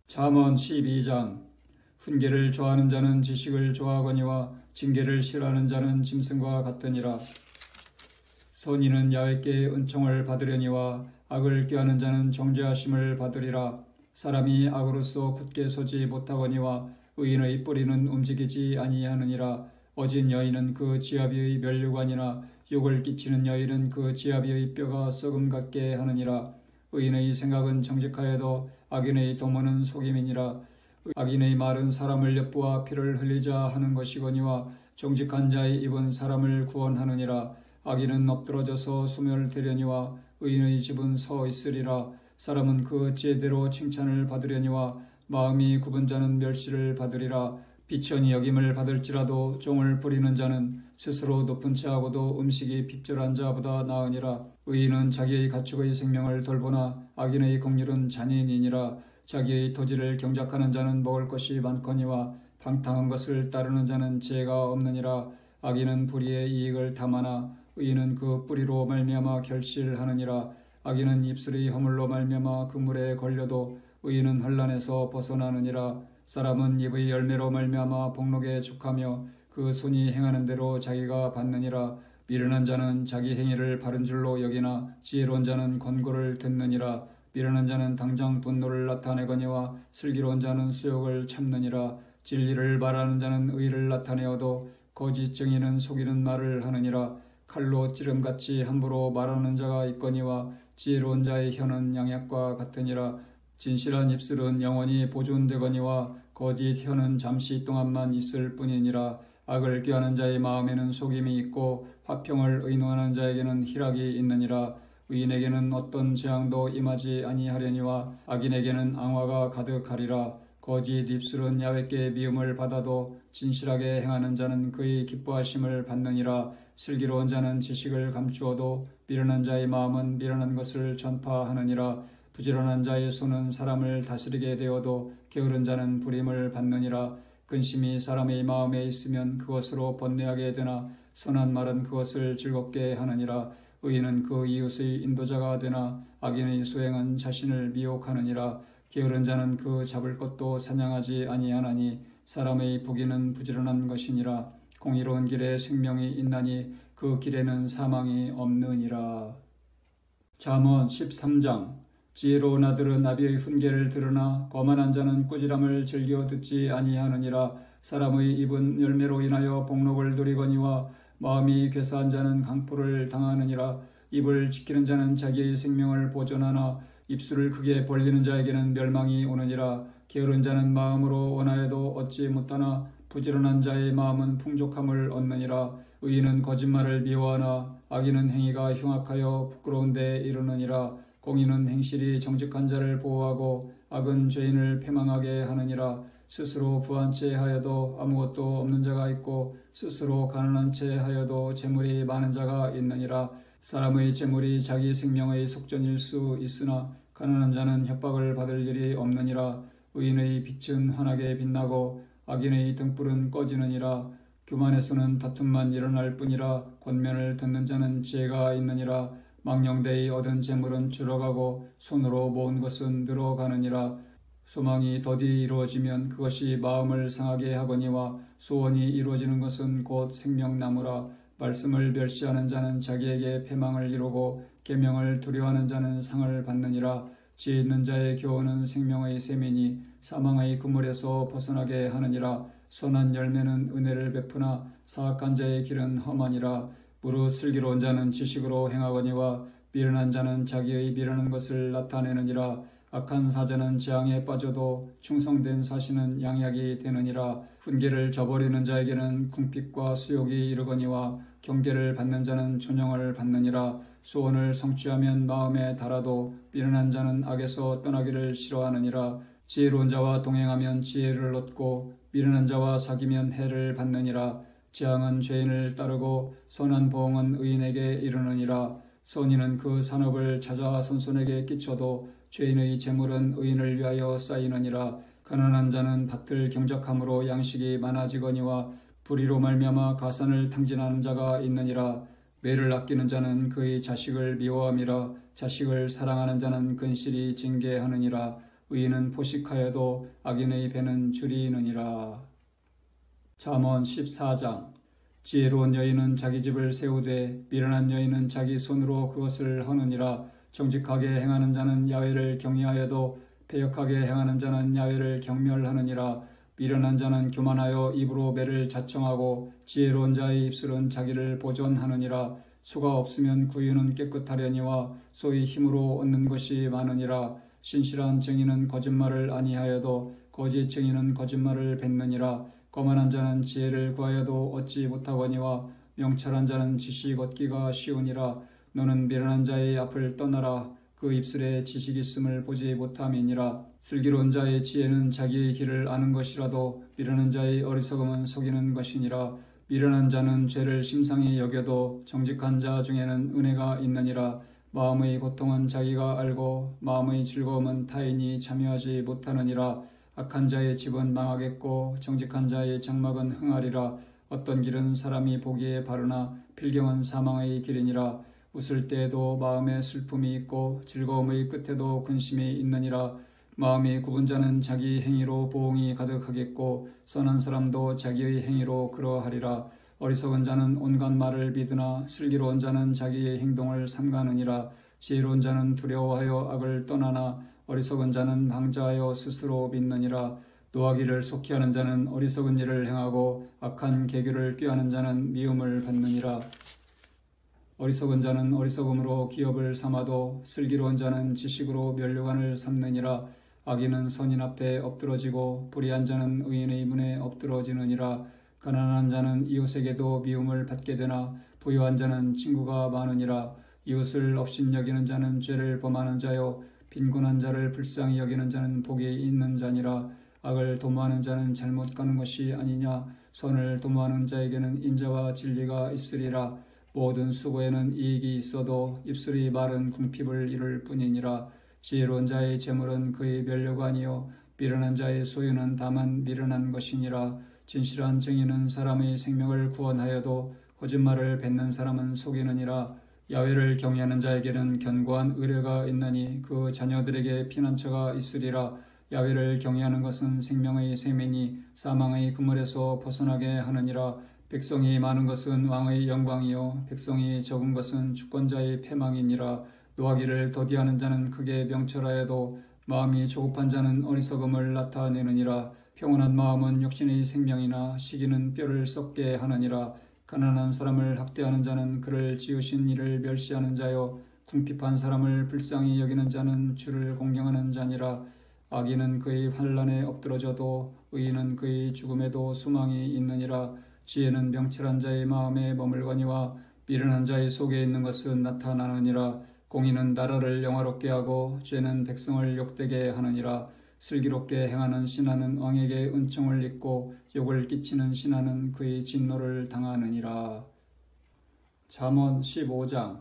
Speaker 1: 잠언 12장. 훈계를 좋아하는 자는 지식을 좋아하거니와 징계를 싫어하는 자는 짐승과 같으니라. 선인은 야훼께 은총을 받으려니와 악을 꾀하는 자는 정죄하심을 받으리라. 사람이 악으로서 굳게 서지 못하거니와 의인의 뿌리는 움직이지 아니하느니라. 어진 여인은 그 지아비의 면류관이나 욕을 끼치는 여인은 그 지아비의 뼈가 썩음 같게 하느니라. 의인의 생각은 정직하여도 악인의 도모는 속임이니라. 악인의 말은 사람을 엿보아 피를 흘리자 하는 것이거니와 정직한 자의 입은 사람을 구원하느니라. 악인은 엎드러져서 소멸되려니와 의인의 집은 서 있으리라. 사람은 그 지혜대로 칭찬을 받으려니와 마음이 굽은 자는 멸시를 받으리라. 비천히 여김을 받을지라도 종을 부리는 자는 스스로 높은 채하고도 음식이 핍절한 자보다 나으니라. 의인은 자기의 가축의 생명을 돌보나 악인의 긍휼은 잔인이니라. 자기의 토지를 경작하는 자는 먹을 것이 많거니와 방탕한 것을 따르는 자는 지혜가 없느니라. 악인은 불의의 이익을 탐하나 의인은 그 뿌리로 말미암아 결실하느니라. 악인은 입술의 허물로 말미암아 그물에 걸려도 의인은 환난에서 벗어나느니라. 사람은 입의 열매로 말미암아 복록에 족하며 그 손이 행하는 대로 자기가 받느니라. 미련한 자는 자기 행위를 바른 줄로 여기나 지혜로운 자는 권고를 듣느니라. 미련한 자는 당장 분노를 나타내거니와 슬기로운 자는 수욕을 참느니라. 진리를 말하는 자는 의를 나타내어도 거짓 증인은 속이는 말을 하느니라. 칼로 찌름같이 함부로 말하는 자가 있거니와 지혜로운 자의 혀는 양약과 같으니라. 진실한 입술은 영원히 보존되거니와 거짓 혀는 잠시 동안만 있을 뿐이니라. 악을 꾀하는 자의 마음에는 속임이 있고 화평을 의논하는 자에게는 희락이 있느니라. 의인에게는 어떤 재앙도 임하지 아니하려니와 악인에게는 앙화가 가득하리라. 거짓 입술은 야훼께 미움을 받아도 진실하게 행하는 자는 그의 기뻐하심을 받느니라. 슬기로운 자는 지식을 감추어도 미련한 자의 마음은 미련한 것을 전파하느니라. 부지런한 자의 손은 사람을 다스리게 되어도 게으른 자는 부림을 받느니라. 근심이 사람의 마음에 있으면 그것으로 번뇌하게 되나 선한 말은 그것을 즐겁게 하느니라. 의인은 그 이웃의 인도자가 되나 악인의 수행은 자신을 미혹하느니라. 게으른 자는 그 잡을 것도 사냥하지 아니하나니 사람의 부귀는 부지런한 것이니라. 공의로운 길에 생명이 있나니 그 길에는 사망이 없느니라. 잠언 13장. 지혜로운 아들은 나비의 훈계를 들으나 거만한 자는 꾸지람을 즐겨 듣지 아니하느니라. 사람의 입은 열매로 인하여 복록을 누리거니와 마음이 괴사한 자는 강포를 당하느니라. 입을 지키는 자는 자기의 생명을 보존하나 입술을 크게 벌리는 자에게는 멸망이 오느니라. 게으른 자는 마음으로 원하여도 얻지 못하나 부지런한 자의 마음은 풍족함을 얻느니라. 의인은 거짓말을 미워하나 악인은 행위가 흉악하여 부끄러운 데 이르느니라. 공의는 행실이 정직한 자를 보호하고 악은 죄인을 패망하게 하느니라. 스스로 부한 채 하여도 아무것도 없는 자가 있고 스스로 가난한 채 하여도 재물이 많은 자가 있느니라. 사람의 재물이 자기 생명의 속전일 수 있으나 가난한 자는 협박을 받을 일이 없느니라. 의인의 빛은 환하게 빛나고 악인의 등불은 꺼지느니라. 교만에서는 다툼만 일어날 뿐이라. 권면을 듣는 자는 지혜가 있느니라. 망령되이 얻은 재물은 줄어가고 손으로 모은 것은 늘어가느니라. 소망이 더디 이루어지면 그것이 마음을 상하게 하거니와 소원이 이루어지는 것은 곧 생명나무라. 말씀을 멸시하는 자는 자기에게 패망을 이루고 계명을 두려워하는 자는 상을 받느니라. 지혜 있는 자의 교훈은 생명의 셈이니 사망의 그물에서 벗어나게 하느니라. 선한 열매는 은혜를 베푸나 사악한 자의 길은 험하니라. 무릇 슬기로운 자는 지식으로 행하거니와 미련한 자는 자기의 미련한 것을 나타내느니라. 악한 사자는 재앙에 빠져도 충성된 사신은 양약이 되느니라. 훈계를 저버리는 자에게는 궁핍과 수욕이 이르거니와 경계를 받는 자는 존영을 받느니라. 소원을 성취하면 마음에 달아도 미련한 자는 악에서 떠나기를 싫어하느니라. 지혜로운 자와 동행하면 지혜를 얻고 미련한 자와 사귀면 해를 받느니라. 재앙은 죄인을 따르고 선한 보응은 의인에게 이르느니라. 선인은 그 산업을 찾아 손손에게 끼쳐도 죄인의 재물은 의인을 위하여 쌓이느니라. 가난한 자는 밭을 경작함으로 양식이 많아지거니와 불의로 말미암아 가산을 탕진하는 자가 있느니라. 매를 아끼는 자는 그의 자식을 미워함이라. 자식을 사랑하는 자는 근실이 징계하느니라. 의인은 포식하여도 악인의 배는 줄이느니라. 잠언 14장. 지혜로운 여인은 자기 집을 세우되 미련한 여인은 자기 손으로 그것을 허느니라. 정직하게 행하는 자는 야훼를 경외하여도 패역하게 행하는 자는 야훼를 경멸하느니라. 미련한 자는 교만하여 입으로 매를 자청하고 지혜로운 자의 입술은 자기를 보존하느니라. 수가 없으면 구유는 깨끗하려니와 소의 힘으로 얻는 것이 많으니라. 신실한 증인은 거짓말을 아니하여도 거짓 증인은 거짓말을 뱉느니라. 거만한 자는 지혜를 구하여도 얻지 못하거니와 명철한 자는 지식 얻기가 쉬우니라. 너는 미련한 자의 앞을 떠나라. 그 입술에 지식 있음을 보지 못함이니라. 슬기로운 자의 지혜는 자기의 길을 아는 것이라도 미련한 자의 어리석음은 속이는 것이니라. 미련한 자는 죄를 심상히 여겨도 정직한 자 중에는 은혜가 있느니라. 마음의 고통은 자기가 알고 마음의 즐거움은 타인이 참여하지 못하느니라. 악한 자의 집은 망하겠고 정직한 자의 장막은 흥하리라. 어떤 길은 사람이 보기에 바르나 필경은 사망의 길이니라. 웃을 때에도 마음에 슬픔이 있고 즐거움의 끝에도 근심이 있느니라. 마음이 굽은 자는 자기 행위로 보응이 가득하겠고 선한 사람도 자기의 행위로 그러하리라. 어리석은 자는 온갖 말을 믿으나 슬기로운 자는 자기의 행동을 삼가느니라. 지혜로운 자는 두려워하여 악을 떠나나 어리석은 자는 방자하여 스스로 믿느니라. 노하기를 속히 하는 자는 어리석은 일을 행하고 악한 계교를 꾀하는 자는 미움을 받느니라. 어리석은 자는 어리석음으로 기업을 삼아도 슬기로운 자는 지식으로 면류관을 삼느니라. 악인은 선인 앞에 엎드러지고 불의한 자는 의인의 문에 엎드러지느니라. 가난한 자는 이웃에게도 미움을 받게 되나 부유한 자는 친구가 많으니라. 이웃을 업신여기는 자는 죄를 범하는 자요 빈곤한 자를 불쌍히 여기는 자는 복이 있는 자니라. 악을 도모하는 자는 잘못 가는 것이 아니냐. 선을 도모하는 자에게는 인자와 진리가 있으리라. 모든 수고에는 이익이 있어도 입술이 마른 궁핍을 이룰 뿐이니라. 지혜로운 자의 재물은 그의 면류관이요 미련한 자의 소유는 다만 미련한 것이니라. 진실한 증인은 사람의 생명을 구원하여도 거짓말을 뱉는 사람은 속이느니라. 야훼를 경외하는 자에게는 견고한 의뢰가 있나니 그 자녀들에게 피난처가 있으리라. 야훼를 경외하는 것은 생명의 셈이니 사망의 그물에서 벗어나게 하느니라. 백성이 많은 것은 왕의 영광이요 백성이 적은 것은 주권자의 패망이니라. 노하기를 더디하는 자는 크게 명철하여도 마음이 조급한 자는 어리석음을 나타내느니라. 평온한 마음은 육신의 생명이나 시기는 뼈를 썩게 하느니라. 가난한 사람을 학대하는 자는 그를 지으신 이를 멸시하는 자요 궁핍한 사람을 불쌍히 여기는 자는 주를 공경하는 자니라. 악인은 그의 환난에 엎드러져도 의인은 그의 죽음에도 소망이 있느니라. 지혜는 명철한 자의 마음에 머물거니와 미련한 자의 속에 있는 것은 나타나느니라. 공의는 나라를 영화롭게 하고 죄는 백성을 욕되게 하느니라. 슬기롭게 행하는 신하는 왕에게 은총을 입고 욕을 끼치는 신하는 그의 진노를 당하느니라. 잠언 15장.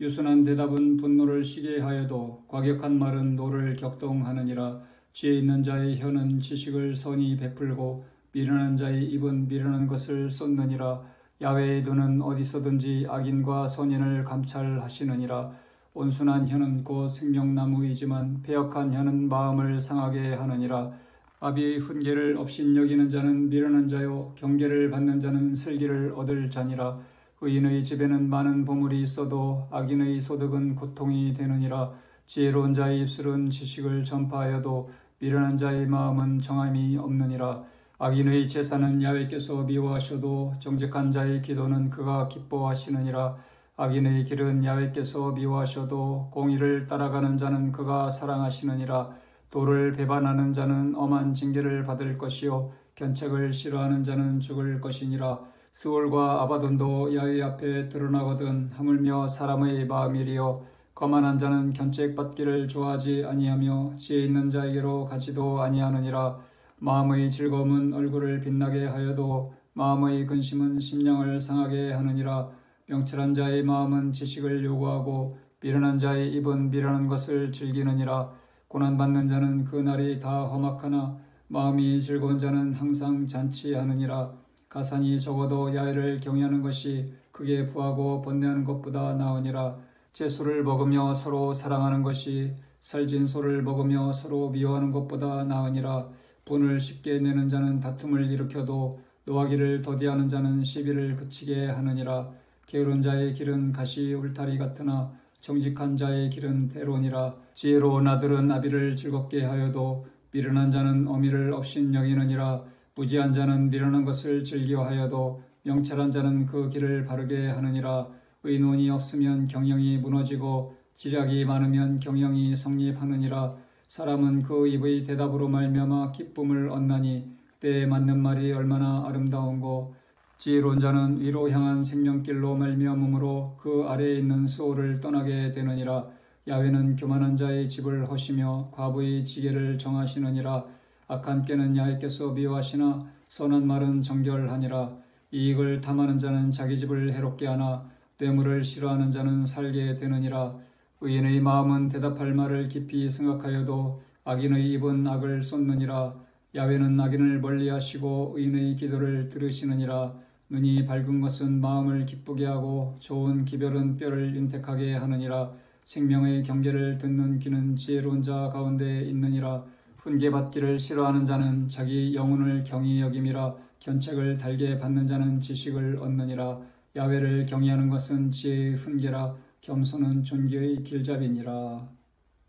Speaker 1: 유순한 대답은 분노를 쉬게 하여도 과격한 말은 노를 격동하느니라. 지혜 있는 자의 혀는 지식을 선히 베풀고 미련한 자의 입은 미련한 것을 쏟느니라. 야훼의 눈은 어디서든지 악인과 선인을 감찰하시느니라. 온순한 혀는 곧 생명나무이지만 패역한 혀는 마음을 상하게 하느니라. 아비의 훈계를 업신여기는 자는 미련한 자요 경계를 받는 자는 슬기를 얻을 자니라. 의인의 집에는 많은 보물이 있어도 악인의 소득은 고통이 되느니라. 지혜로운 자의 입술은 지식을 전파하여도 미련한 자의 마음은 정함이 없느니라. 악인의 제사는 야훼께서 미워하셔도 정직한 자의 기도는 그가 기뻐하시느니라. 악인의 길은 야훼께서 미워하셔도 공의를 따라가는 자는 그가 사랑하시느니라. 도를 배반하는 자는 엄한 징계를 받을 것이요 견책을 싫어하는 자는 죽을 것이니라. 스올과 아바돈도 야훼 앞에 드러나거든 하물며 사람의 마음이리요 거만한 자는 견책받기를 좋아하지 아니하며 지혜 있는 자에게로 가지도 아니하느니라. 마음의 즐거움은 얼굴을 빛나게 하여도 마음의 근심은 심령을 상하게 하느니라. 명철한 자의 마음은 지식을 요구하고 미련한 자의 입은 미련한 것을 즐기느니라. 고난받는 자는 그 날이 다 험악하나 마음이 즐거운 자는 항상 잔치하느니라. 가산이 적어도 야훼를 경외하는 것이 크게 부하고 번뇌하는 것보다 나으니라. 채소를 먹으며 서로 사랑하는 것이 살진 소를 먹으며 서로 미워하는 것보다 나으니라. 분을 쉽게 내는 자는 다툼을 일으켜도 노하기를 더디하는 자는 시비를 그치게 하느니라. 게으른 자의 길은 가시 울타리 같으나 정직한 자의 길은 대론이라. 지혜로운 아들은 아비를 즐겁게 하여도 미련한 자는 어미를 업신여기느니라. 무지한 자는 미련한 것을 즐겨하여도 명철한 자는 그 길을 바르게 하느니라. 의논이 없으면 경영이 무너지고 지략이 많으면 경영이 성립하느니라. 사람은 그 입의 대답으로 말미암아 기쁨을 얻나니 때에 맞는 말이 얼마나 아름다운고. 지혜로운 자는 위로 향한 생명길로 말미암음으로 그 아래에 있는 수호를 떠나게 되느니라. 야훼는 교만한 자의 집을 허시며 과부의 지계를 정하시느니라. 악한 꾀는 야훼께서 미워하시나 선한 말은 정결하니라. 이익을 탐하는 자는 자기 집을 해롭게 하나 뇌물을 싫어하는 자는 살게 되느니라. 의인의 마음은 대답할 말을 깊이 생각하여도 악인의 입은 악을 쏟느니라. 야훼는 악인을 멀리하시고 의인의 기도를 들으시느니라. 눈이 밝은 것은 마음을 기쁘게 하고 좋은 기별은 뼈를 윤택하게 하느니라. 생명의 경계를 듣는 귀는 지혜로운 자 가운데 있느니라. 훈계받기를 싫어하는 자는 자기 영혼을 경히 여김이라. 견책을 달게 받는 자는 지식을 얻느니라. 야훼를 경외하는 것은 지혜의 훈계라. 겸손은 존귀의 길잡이니라.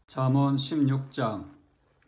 Speaker 1: 잠언 16장.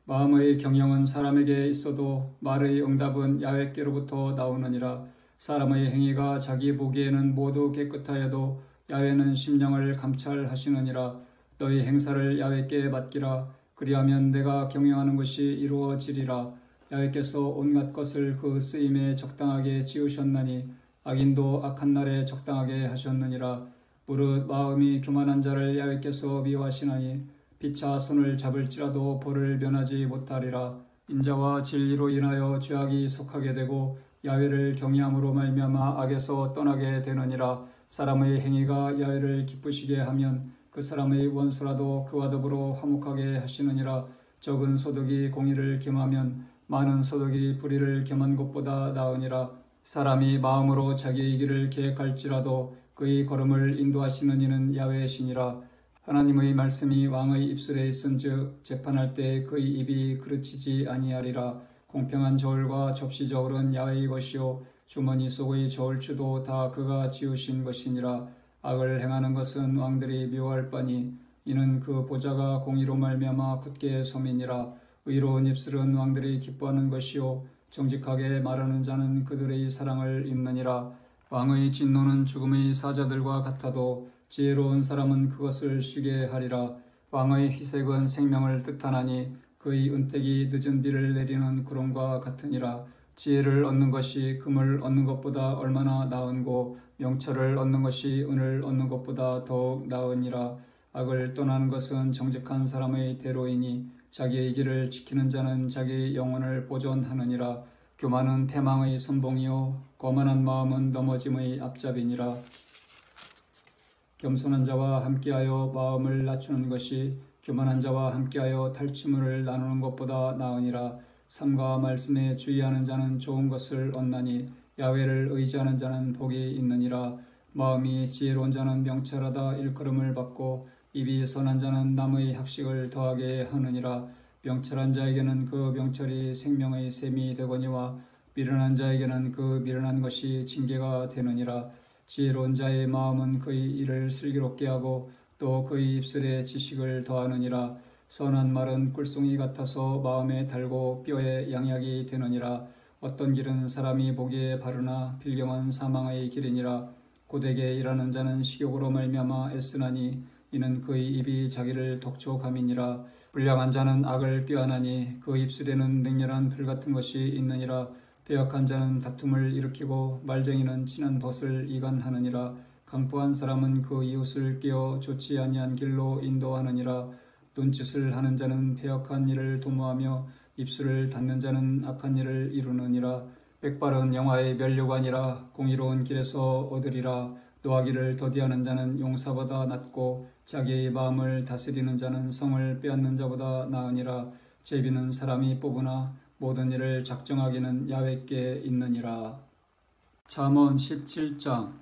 Speaker 1: 마음의 경영은 사람에게 있어도 말의 응답은 야훼께로부터 나오느니라. 사람의 행위가 자기 보기에는 모두 깨끗하여도 야훼는 심령을 감찰하시느니라. 너희 행사를 야훼께 맡기라. 그리하면 내가 경영하는 것이 이루어지리라. 야훼께서 온갖 것을 그 쓰임에 적당하게 지으셨나니 악인도 악한 날에 적당하게 하셨느니라. 무릇 마음이 교만한 자를 야훼께서 미워하시나니 피차 손을 잡을지라도 벌을 면하지 못하리라. 인자와 진리로 인하여 죄악이 속하게 되고 야훼를 경외함으로 말미암아 악에서 떠나게 되느니라. 사람의 행위가 야훼를 기쁘시게 하면 그 사람의 원수라도 그와 더불어 화목하게 하시느니라. 적은 소득이 공의를 겸하면 많은 소득이 불의를 겸한 것보다 나으니라. 사람이 마음으로 자기의 길을 계획할지라도 그의 걸음을 인도하시는 이는 야훼시니라. 하나님의 말씀이 왕의 입술에 있은즉 재판할 때 그의 입이 그르치지 아니하리라. 공평한 저울과 접시 저울은 야훼의 것이요 주머니 속의 저울추도 다 그가 지으신 것이니라. 악을 행하는 것은 왕들이 미워할 바니 이는 그 보좌가 공의로 말미암아 굳게 섬이니라. 의로운 입술은 왕들이 기뻐하는 것이요 정직하게 말하는 자는 그들의 사랑을 입느니라. 왕의 진노는 죽음의 사자들과 같아도 지혜로운 사람은 그것을 쉬게 하리라. 왕의 희색은 생명을 뜻하나니 그의 은택이 늦은 비를 내리는 구름과 같으니라. 지혜를 얻는 것이 금을 얻는 것보다 얼마나 나은고 명철을 얻는 것이 은을 얻는 것보다 더욱 나으니라. 악을 떠나는 것은 정직한 사람의 대로이니 자기의 길을 지키는 자는 자기 영혼을 보존하느니라. 교만은 패망의 선봉이요 거만한 마음은 넘어짐의 앞잡이니라. 겸손한 자와 함께하여 마음을 낮추는 것이 교만한 자와 함께하여 탈취물을 나누는 것보다 나으니라. 삼가 말씀에 주의하는 자는 좋은 것을 얻나니 야훼를 의지하는 자는 복이 있느니라. 마음이 지혜로운 자는 명철하다 일컬음을 받고 입이 선한 자는 남의 학식을 더하게 하느니라. 명철한 자에게는 그 명철이 생명의 샘이 되거니와 미련한 자에게는 그 미련한 것이 징계가 되느니라. 지혜로운 자의 마음은 그의 일을 슬기롭게 하고 또 그의 입술에 지식을 더하느니라. 선한 말은 꿀송이 같아서 마음에 달고 뼈에 양약이 되느니라. 어떤 길은 사람이 보기에 바르나 빌경은 사망의 길이니라. 고되게 일하는 자는 식욕으로 말미암아 애쓰나니 이는 그의 입이 자기를 독촉함이니라. 불량한 자는 악을 꾀하나니 그 입술에는 맹렬한 불 같은 것이 있느니라. 배역한 자는 다툼을 일으키고 말쟁이는 친한 벗을 이간하느니라. 강포한 사람은 그 이웃을 깨어 좋지 아니한 길로 인도하느니라. 눈짓을 하는 자는 배역한 일을 도모하며 입술을 닫는 자는 악한 일을 이루느니라. 백발은 영화의 면류관이라. 공의로운 길에서 얻으리라. 노하기를 더디하는 자는 용사보다 낫고 자기의 마음을 다스리는 자는 성을 빼앗는 자보다 나으니라. 제비는 사람이 뽑으나 모든 일을 작정하기는 야훼께 있느니라. 잠언 17장.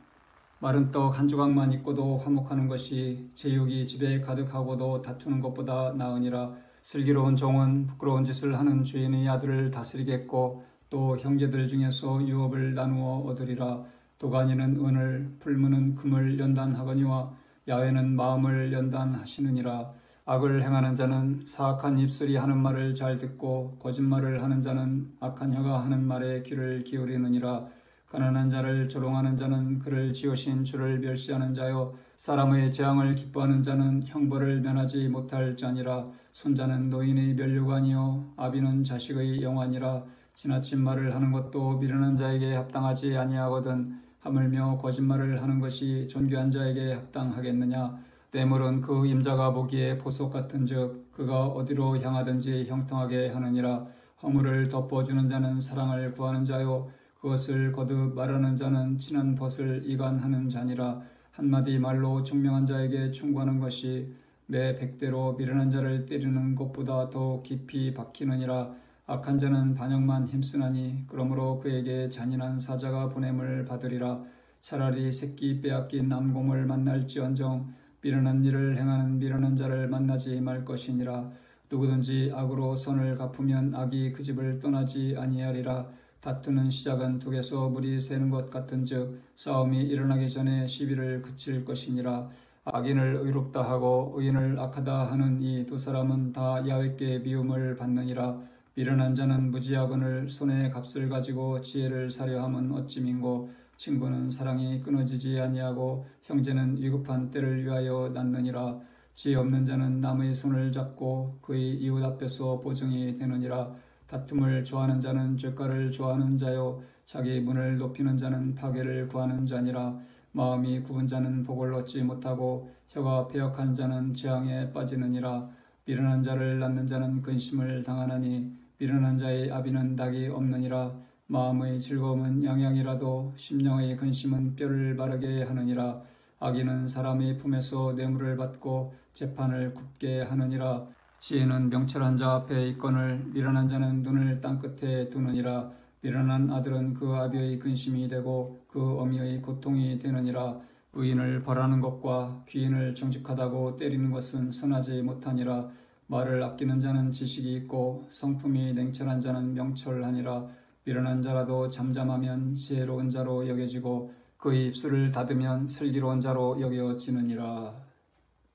Speaker 1: 마른 떡 한 조각만 있고도 화목하는 것이 제육이 집에 가득하고도 다투는 것보다 나으니라. 슬기로운 종은 부끄러운 짓을 하는 주인의 아들을 다스리겠고 또 형제들 중에서 유업을 나누어 얻으리라. 도가니는 은을 풀무는 금을 연단하거니와 야훼는 마음을 연단하시느니라. 악을 행하는 자는 사악한 입술이 하는 말을 잘 듣고 거짓말을 하는 자는 악한 혀가 하는 말에 귀를 기울이느니라. 가난한 자를 조롱하는 자는 그를 지으신 주를 멸시하는 자요 사람의 재앙을 기뻐하는 자는 형벌을 면하지 못할 자니라. 손자는 노인의 면류관이요 아비는 자식의 영환이라. 지나친 말을 하는 것도 미련한 자에게 합당하지 아니하거든 하물며 거짓말을 하는 것이 존귀한 자에게 합당하겠느냐. 뇌물은 그 임자가 보기에 보석 같은즉 그가 어디로 향하든지 형통하게 하느니라. 허물을 덮어주는 자는 사랑을 구하는 자요 그것을 거듭 말하는 자는 친한 벗을 이간하는 자니라. 한마디 말로 총명한 자에게 충고하는 것이 매 100대로 미련한 자를 때리는 것보다 더 깊이 박히느니라. 악한 자는 반역만 힘쓰나니 그러므로 그에게 잔인한 사자가 보냄을 받으리라. 차라리 새끼 빼앗긴 남곰을 만날지언정 미련한 일을 행하는 미련한 자를 만나지 말 것이니라. 누구든지 악으로 선을 갚으면 악이 그 집을 떠나지 아니하리라. 다투는 시작은 둑에서 물이 새는 것 같은즉 싸움이 일어나기 전에 시비를 그칠 것이니라. 악인을 의롭다 하고 의인을 악하다 하는 이 두 사람은 다 야훼께 미움을 받느니라. 미련한 자는 무지하거늘 손에 값을 가지고 지혜를 사려 함은 어찌민고. 친구는 사랑이 끊어지지 아니하고 형제는 위급한 때를 위하여 낳느니라. 지혜 없는 자는 남의 손을 잡고 그의 이웃 앞에서 보증이 되느니라. 다툼을 좋아하는 자는 죄가를 좋아하는 자요 자기 문을 높이는 자는 파괴를 구하는 자니라. 마음이 굽은 자는 복을 얻지 못하고 혀가 패역한 자는 재앙에 빠지느니라. 미련한 자를 낳는 자는 근심을 당하나니 미련한 자의 아비는 닭이 없느니라. 마음의 즐거움은 양양이라도 심령의 근심은 뼈를 마르게 하느니라. 악인은 사람의 품에서 뇌물을 받고 재판을 굽게 하느니라. 지혜는 명철한 자 앞에 있거늘 미련한 자는 눈을 땅끝에 두느니라. 미련한 아들은 그 아비의 근심이 되고 그 어미의 고통이 되느니라. 의인을 벌하는 것과 귀인을 정직하다고 때리는 것은 선하지 못하니라. 말을 아끼는 자는 지식이 있고 성품이 냉철한 자는 명철하니라. 미련한 자라도 잠잠하면 지혜로운 자로 여겨지고 그의 입술을 닫으면 슬기로운 자로 여겨지느니라.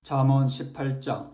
Speaker 1: 잠언 18장.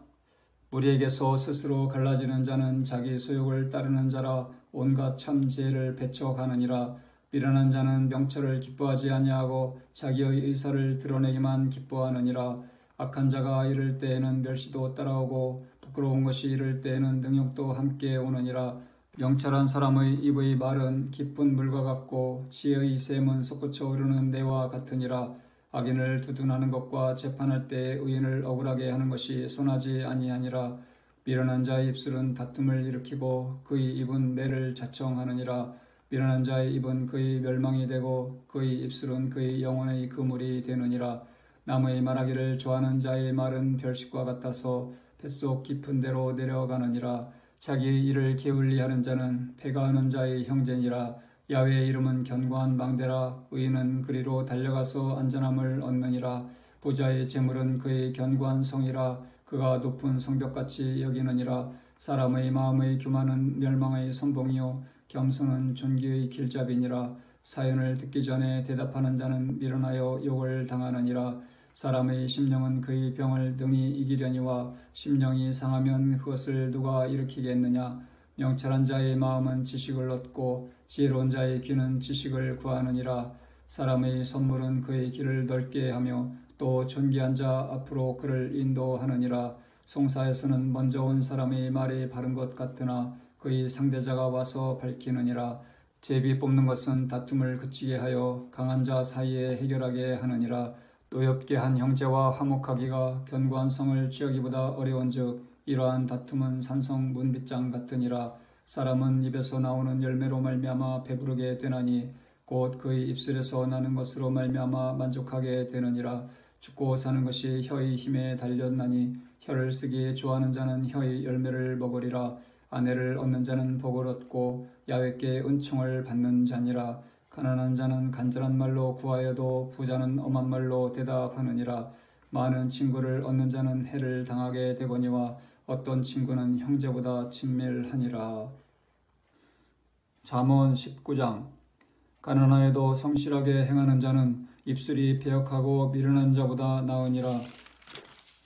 Speaker 1: 무리에게서 스스로 갈라지는 자는 자기 소욕을 따르는 자라 온갖 참 지혜를 배척하느니라. 미련한 자는 명철을 기뻐하지 아니하고 자기의 의사를 드러내기만 기뻐하느니라. 악한 자가 이를 때에는 멸시도 따라오고 부끄러운 것이 이를 때에는 능욕도 함께 오느니라. 명철한 사람의 입의 말은 깊은 물과 같고 지혜의 샘은 솟구쳐 흐르는 내와 같으니라. 악인을 두둔하는 것과 재판할 때 의인을 억울하게 하는 것이 선하지 아니하니라. 미련한 자의 입술은 다툼을 일으키고 그의 입은 매를 자청하느니라. 미련한 자의 입은 그의 멸망이 되고 그의 입술은 그의 영혼의 그물이 되느니라. 남의 말하기를 좋아하는 자의 말은 별식과 같아서 뱃속 깊은 데로 내려가느니라. 자기의 일을 게을리하는 자는 패가하는 자의 형제니라. 야훼의 이름은 견고한 망대라. 의인은 그리로 달려가서 안전함을 얻느니라. 부자의 재물은 그의 견고한 성이라. 그가 높은 성벽같이 여기느니라. 사람의 마음의 교만은 멸망의 선봉이요 겸손은 존귀의 길잡이니라. 사연을 듣기 전에 대답하는 자는 미련하여 욕을 당하느니라. 사람의 심령은 그의 병을 능히 이기려니와 심령이 상하면 그것을 누가 일으키겠느냐. 명철한 자의 마음은 지식을 얻고 지혜로운 자의 귀는 지식을 구하느니라. 사람의 선물은 그의 길을 넓게 하며 또 존귀한 자 앞으로 그를 인도하느니라. 송사에서는 먼저 온 사람의 말이 바른 것 같으나 그의 상대자가 와서 밝히느니라. 제비 뽑는 것은 다툼을 그치게 하여 강한 자 사이에 해결하게 하느니라. 노엽게 한 형제와 화목하기가 견고한 성을 취하기보다 어려운즉 이러한 다툼은 산성 문빗장 같으니라. 사람은 입에서 나오는 열매로 말미암아 배부르게 되나니 곧 그의 입술에서 나는 것으로 말미암아 만족하게 되느니라. 죽고 사는 것이 혀의 힘에 달렸나니 혀를 쓰기 좋아하는 자는 혀의 열매를 먹으리라. 아내를 얻는 자는 복을 얻고 야훼께 은총을 받는 자니라. 가난한 자는 간절한 말로 구하여도 부자는 엄한 말로 대답하느니라. 많은 친구를 얻는 자는 해를 당하게 되거니와 어떤 친구는 형제보다 친밀하니라. 잠언 19장. 가난하여도 성실하게 행하는 자는 입술이 배역하고 미련한 자보다 나으니라.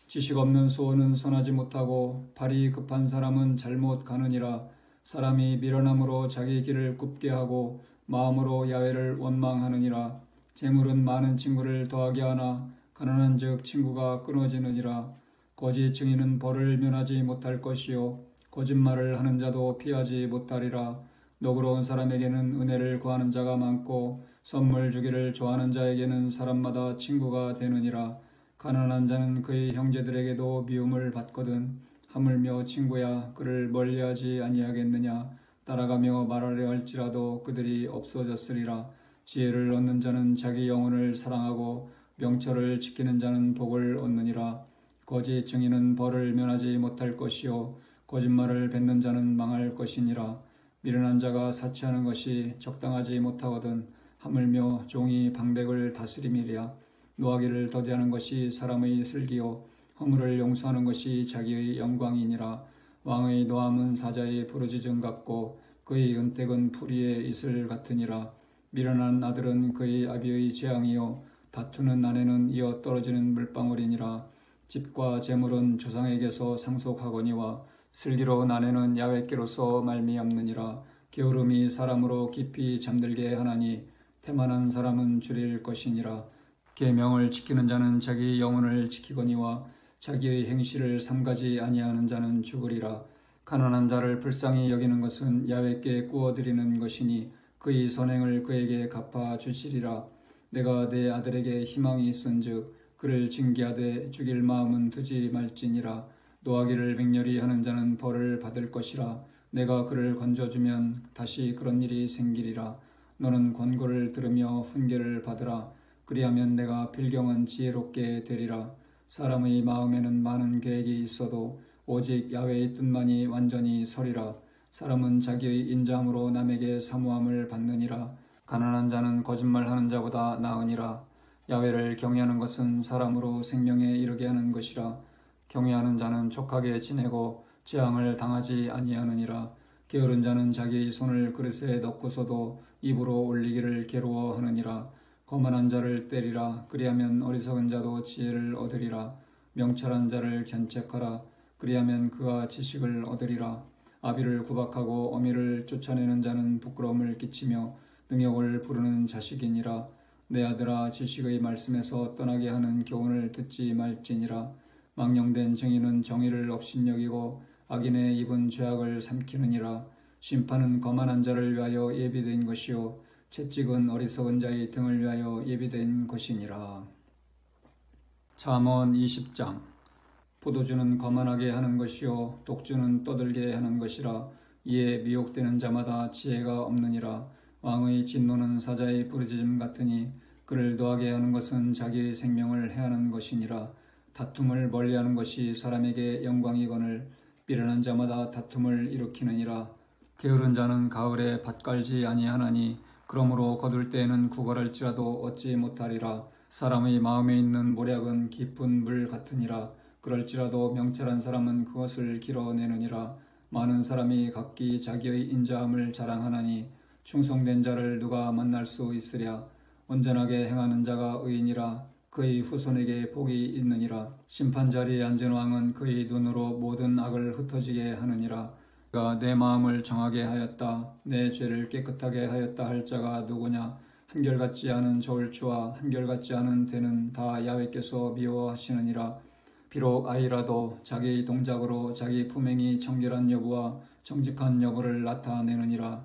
Speaker 1: 지식 없는 소원은 선하지 못하고 발이 급한 사람은 잘못 가느니라. 사람이 미련함으로 자기 길을 굽게 하고 마음으로 야훼를 원망하느니라. 재물은 많은 친구를 더하게 하나 가난한 즉 친구가 끊어지느니라. 거짓 증인은 벌을 면하지 못할 것이요 거짓말을 하는 자도 피하지 못하리라. 너그러운 사람에게는 은혜를 구하는 자가 많고 선물 주기를 좋아하는 자에게는 사람마다 친구가 되느니라. 가난한 자는 그의 형제들에게도 미움을 받거든 하물며 친구야 그를 멀리하지 아니하겠느냐. 따라가며 말하려 할지라도 그들이 없어졌으리라. 지혜를 얻는 자는 자기 영혼을 사랑하고 명철을 지키는 자는 복을 얻느니라. 거짓 증인은 벌을 면하지 못할 것이요 거짓말을 뱉는 자는 망할 것이니라. 미련한 자가 사치하는 것이 적당하지 못하거든 하물며 종이 방백을 다스림이랴. 노하기를 더디하는 것이 사람의 슬기요 허물을 용서하는 것이 자기의 영광이니라. 왕의 노함은 사자의 부르짖음 같고 그의 은택은 풀이의 이슬 같으니라. 미련한 아들은 그의 아비의 재앙이요 다투는 아내는 이어 떨어지는 물방울이니라. 집과 재물은 조상에게서 상속하거니와 슬기로운 아내는 야훼께로서 말미암느니라. 게으름이 사람으로 깊이 잠들게 하나니 태만한 사람은 줄일 것이니라. 계명을 지키는 자는 자기 영혼을 지키거니와 자기의 행실을 삼가지 아니하는 자는 죽으리라. 가난한 자를 불쌍히 여기는 것은 야훼께 구워드리는 것이니 그의 선행을 그에게 갚아 주시리라. 내가 내 아들에게 희망이 있은즉 그를 징계하되 죽일 마음은 두지 말지니라. 노하기를 맹렬히 하는 자는 벌을 받을 것이라. 내가 그를 건져주면 다시 그런 일이 생기리라. 너는 권고를 들으며 훈계를 받으라. 그리하면 내가 필경은 지혜롭게 되리라. 사람의 마음에는 많은 계획이 있어도 오직 야훼의 뜻만이 완전히 서리라. 사람은 자기의 인자함으로 남에게 사모함을 받느니라. 가난한 자는 거짓말하는 자보다 나으니라. 야훼를 경외하는 것은 사람으로 생명에 이르게 하는 것이라. 경외하는 자는 족하게 지내고 재앙을 당하지 아니하느니라. 게으른 자는 자기의 손을 그릇에 넣고서도 입으로 올리기를 괴로워하느니라. 거만한 자를 때리라. 그리하면 어리석은 자도 지혜를 얻으리라. 명철한 자를 견책하라. 그리하면 그가 지식을 얻으리라. 아비를 구박하고 어미를 쫓아내는 자는 부끄러움을 끼치며 능욕을 부르는 자식이니라. 내 아들아, 지식의 말씀에서 떠나게 하는 교훈을 듣지 말지니라. 망령된 정의는 정의를 업신여기고 악인의 입은 죄악을 삼키느니라. 심판은 거만한 자를 위하여 예비된 것이요 채찍은 어리석은 자의 등을 위하여 예비된 것이니라. 잠언 20장. 포도주는 거만하게 하는 것이요 독주는 떠들게 하는 것이라. 이에 미혹되는 자마다 지혜가 없느니라. 왕의 진노는 사자의 부르짖음 같으니 그를 노하게 하는 것은 자기의 생명을 해하는 것이니라. 다툼을 멀리하는 것이 사람에게 영광이거늘 미련한 자마다 다툼을 일으키느니라. 게으른 자는 가을에 밭 갈지 아니하나니 그러므로 거둘 때에는 구걸할지라도 얻지 못하리라. 사람의 마음에 있는 모략은 깊은 물 같으니라. 그럴지라도 명철한 사람은 그것을 길어내느니라. 많은 사람이 각기 자기의 인자함을 자랑하나니 충성된 자를 누가 만날 수 있으랴. 온전하게 행하는 자가 의인이라. 그의 후손에게 복이 있느니라. 심판자리에 앉은 왕은 그의 눈으로 모든 악을 흩어지게 하느니라. 그가 내 마음을 정하게 하였다. 내 죄를 깨끗하게 하였다 할 자가 누구냐. 한결같지 않은 저울추와 한결같지 않은 대는 다 야훼께서 미워하시느니라. 비록 아이라도 자기 동작으로 자기 품행이 청결한 여부와 정직한 여부를 나타내느니라.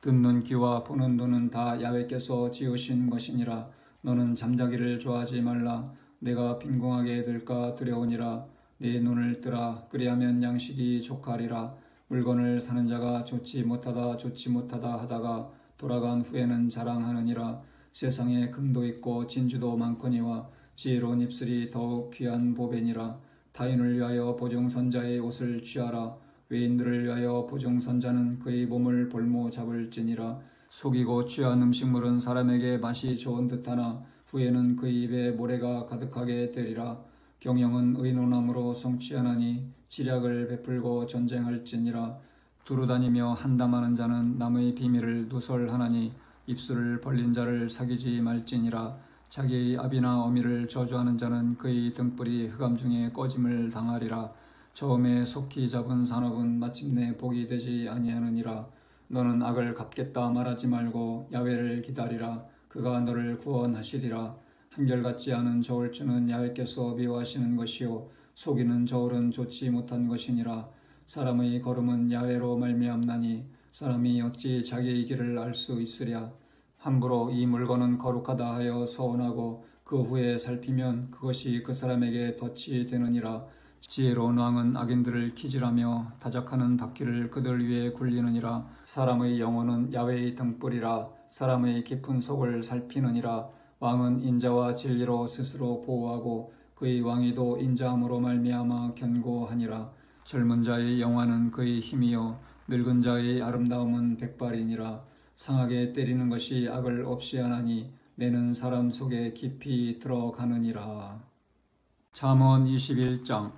Speaker 1: 듣는 귀와 보는 눈은 다 야훼께서 지으신 것이니라. 너는 잠자기를 좋아하지 말라. 내가 빈궁하게 될까 두려우니라. 네 눈을 뜨라. 그리하면 양식이 족하리라. 물건을 사는 자가 좋지 못하다 하다가 돌아간 후에는 자랑하느니라. 세상에 금도 있고 진주도 많거니와 지혜로운 입술이 더욱 귀한 보배니라. 타인을 위하여 보증선자의 옷을 취하라. 외인들을 위하여 보증선자는 그의 몸을 볼모 잡을지니라. 속이고 취한 음식물은 사람에게 맛이 좋은 듯하나 후에는 그의 입에 모래가 가득하게 되리라. 경영은 의논함으로 성취하나니 지략을 베풀고 전쟁할지니라. 두루다니며 한담하는 자는 남의 비밀을 누설하나니 입술을 벌린 자를 사귀지 말지니라. 자기의 아비나 어미를 저주하는 자는 그의 등불이 흑암 중에 꺼짐을 당하리라. 처음에 속히 잡은 산업은 마침내 복이 되지 아니하느니라. 너는 악을 갚겠다 말하지 말고 야훼를 기다리라. 그가 너를 구원하시리라. 한결같지 않은 저울추는 야훼께서 미워하시는 것이요 속이는 저울은 좋지 못한 것이니라. 사람의 걸음은 야훼로 말미암나니 사람이 어찌 자기의 길을 알 수 있으랴. 함부로 이 물건은 거룩하다 하여 서원하고 그 후에 살피면 그것이 그 사람에게 덫이 되느니라. 지혜로운 왕은 악인들을 키질하며 다작하는 바퀴를 그들 위에 굴리느니라. 사람의 영혼은 야훼의 등불이라. 사람의 깊은 속을 살피느니라. 왕은 인자와 진리로 스스로 보호하고 그의 왕위도 인자함으로 말미암아 견고하니라. 젊은 자의 영화는 그의 힘이요 늙은 자의 아름다움은 백발이니라. 상하게 때리는 것이 악을 없이 하나니 매는 사람 속에 깊이 들어가느니라. 잠언 21장.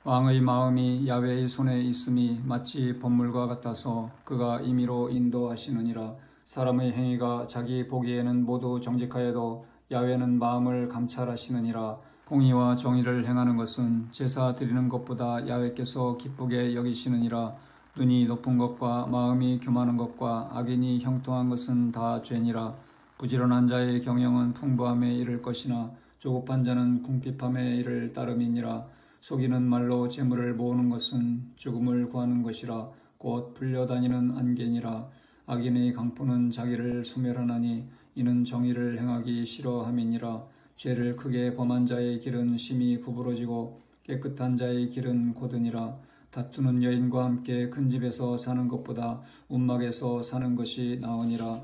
Speaker 1: 왕의 마음이 야훼의 손에 있음이 마치 번물과 같아서 그가 임의로 인도하시느니라. 사람의 행위가 자기 보기에는 모두 정직하여도 야훼는 마음을 감찰하시느니라. 공의와 정의를 행하는 것은 제사 드리는 것보다 야훼께서 기쁘게 여기시느니라. 눈이 높은 것과 마음이 교만한 것과 악인이 형통한 것은 다 죄니라. 부지런한 자의 경영은 풍부함에 이를 것이나 조급한 자는 궁핍함에 이를 따름이니라. 속이는 말로 재물을 모으는 것은 죽음을 구하는 것이라. 곧 불려다니는 안개니라. 악인의 강포는 자기를 소멸하나니 이는 정의를 행하기 싫어함이니라. 죄를 크게 범한 자의 길은 심히 구부러지고 깨끗한 자의 길은 고드니라. 다투는 여인과 함께 큰 집에서 사는 것보다 움막에서 사는 것이 나으니라.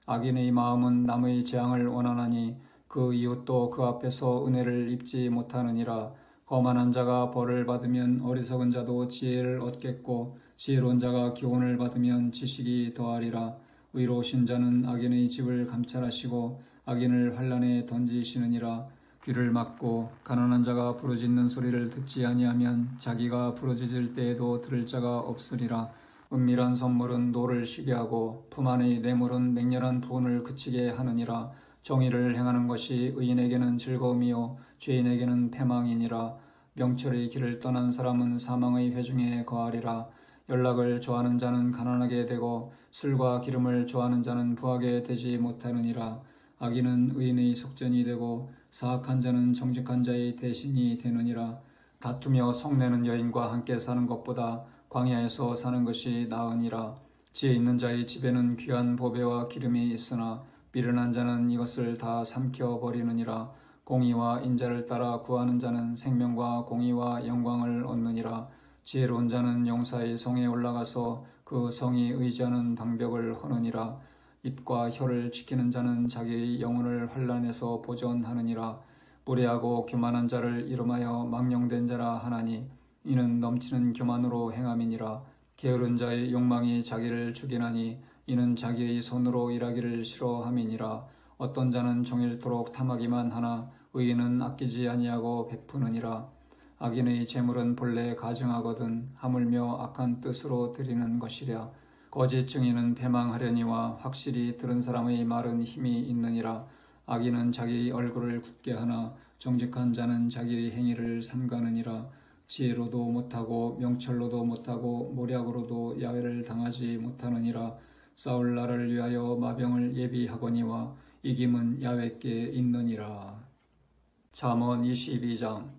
Speaker 1: 악인의 마음은 남의 재앙을 원하나니 그 이웃도 그 앞에서 은혜를 입지 못하느니라. 거만한 자가 벌을 받으면 어리석은 자도 지혜를 얻겠고 지혜로운 자가 교훈을 받으면 지식이 더하리라. 의로우신 자는 악인의 집을 감찰하시고 악인을 환난에 던지시느니라. 귀를 막고 가난한 자가 부르짖는 소리를 듣지 아니하면 자기가 부르짖을 때에도 들을 자가 없으리라. 은밀한 선물은 노를 쉬게 하고 품 안의 뇌물은 맹렬한 부은을 그치게 하느니라. 정의를 행하는 것이 의인에게는 즐거움이요 죄인에게는 패망이니라. 명철의 길을 떠난 사람은 사망의 회중에 거하리라. 연락을 좋아하는 자는 가난하게 되고 술과 기름을 좋아하는 자는 부하게 되지 못하느니라. 악인은 의인의 속전이 되고 사악한 자는 정직한 자의 대신이 되느니라. 다투며 성내는 여인과 함께 사는 것보다 광야에서 사는 것이 나으니라. 지혜 있는 자의 집에는 귀한 보배와 기름이 있으나 미련한 자는 이것을 다 삼켜버리느니라. 공의와 인자를 따라 구하는 자는 생명과 공의와 영광을 얻느니라. 지혜로운 자는 용사의 성에 올라가서 그 성이 의지하는 방벽을 허느니라. 입과 혀를 지키는 자는 자기의 영혼을 환난에서 보존하느니라. 무례하고 교만한 자를 이름하여 망령된 자라 하나니 이는 넘치는 교만으로 행함이니라. 게으른 자의 욕망이 자기를 죽이나니 이는 자기의 손으로 일하기를 싫어함이니라. 어떤 자는 종일토록 탐하기만 하나 의인은 아끼지 아니하고 베푸느니라. 악인의 재물은 본래 가증하거든 하물며 악한 뜻으로 드리는 것이랴. 거짓 증인은 패망하려니와 확실히 들은 사람의 말은 힘이 있느니라. 악인은 자기 얼굴을 굳게 하나 정직한 자는 자기의 행위를 삼가느니라. 지혜로도 못하고 명철로도 못하고 모략으로도 야훼를 당하지 못하느니라. 싸울 날을 위하여 마병을 예비하거니와 이김은 야훼께 있느니라. 잠언 22장.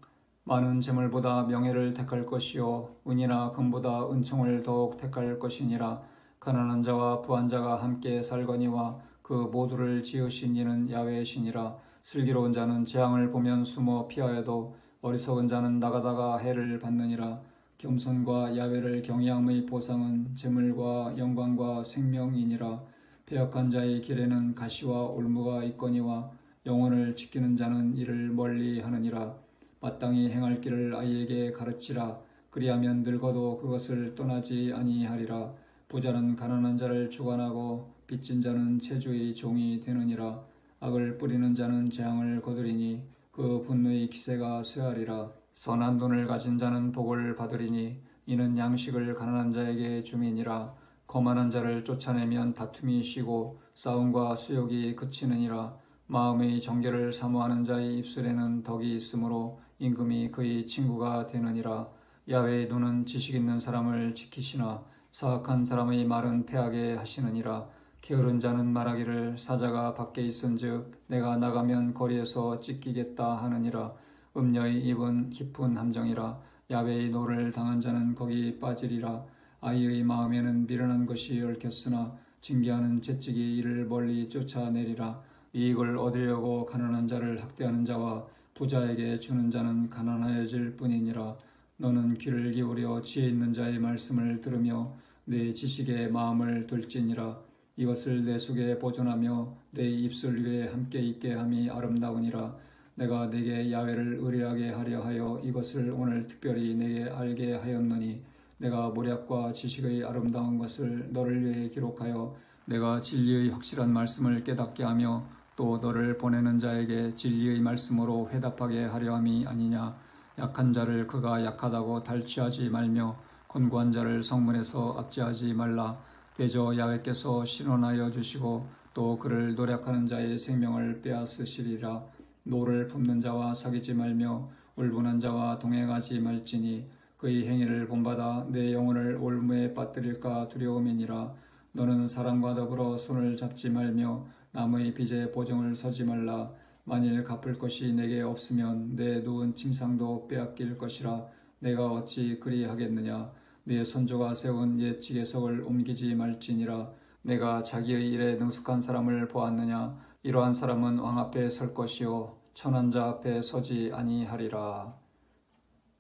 Speaker 1: 많은 재물보다 명예를 택할 것이요 은이나 금보다 은총을 더욱 택할 것이니라. 가난한 자와 부한 자가 함께 살거니와 그 모두를 지으신 이는 야훼시니라. 슬기로운 자는 재앙을 보면 숨어 피하여도 어리석은 자는 나가다가 해를 받느니라. 겸손과 야훼를 경외함의 보상은 재물과 영광과 생명이니라. 배역한 자의 길에는 가시와 올무가 있거니와 영혼을 지키는 자는 이를 멀리 하느니라. 마땅히 행할 길을 아이에게 가르치라. 그리하면 늙어도 그것을 떠나지 아니하리라. 부자는 가난한 자를 주관하고 빚진 자는 채주의 종이 되느니라. 악을 뿌리는 자는 재앙을 거두리니 그 분노의 기세가 쇠하리라. 선한 눈을 가진 자는 복을 받으리니 이는 양식을 가난한 자에게 줌이니라. 거만한 자를 쫓아내면 다툼이 쉬고 싸움과 수욕이 그치느니라. 마음의 정결을 사모하는 자의 입술에는 덕이 있으므로 임금이 그의 친구가 되느니라. 야훼의 눈은 지식 있는 사람을 지키시나 사악한 사람의 말은 패하게 하시느니라. 게으른 자는 말하기를 사자가 밖에 있은즉 내가 나가면 거리에서 찢기겠다 하느니라. 음녀의 입은 깊은 함정이라. 야훼의 노를 당한 자는 거기 빠지리라. 아이의 마음에는 미련한 것이 얽혔으나 징계하는 채찍이 이를 멀리 쫓아내리라. 이익을 얻으려고 가난한 자를 학대하는 자와 부자에게 주는 자는 가난하여질 뿐이니라. 너는 귀를 기울여 지혜 있는 자의 말씀을 들으며 내 지식에 마음을 둘지니라. 이것을 내 속에 보존하며 내 입술 위에 함께 있게 함이 아름다우니라. 내가 내게 야훼를 의뢰하게 하려 하여 이것을 오늘 특별히 내게 알게 하였노니 내가 모략과 지식의 아름다운 것을 너를 위해 기록하여 내가 진리의 확실한 말씀을 깨닫게 하며 또 너를 보내는 자에게 진리의 말씀으로 회답하게 하려 함이 아니냐. 약한 자를 그가 약하다고 달취하지 말며 곤고한 자를 성문에서 압제하지 말라. 대저 야훼께서 신원하여 주시고 또 그를 노력하는 자의 생명을 빼앗으시리라. 노를 품는 자와 사귀지 말며 울분한 자와 동행하지 말지니 그의 행위를 본받아 내 영혼을 올무에 빠뜨릴까 두려움이니라. 너는 사람과 더불어 손을 잡지 말며 남의 빚에 보증을 서지 말라. 만일 갚을 것이 내게 없으면 내 누운 침상도 빼앗길 것이라. 내가 어찌 그리하겠느냐. 네 손조가 세운 옛 지계석을 옮기지 말지니라. 내가 자기의 일에 능숙한 사람을 보았느냐. 이러한 사람은 왕 앞에 설 것이요 천한 자 앞에 서지 아니하리라.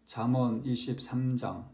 Speaker 1: 잠언 23장.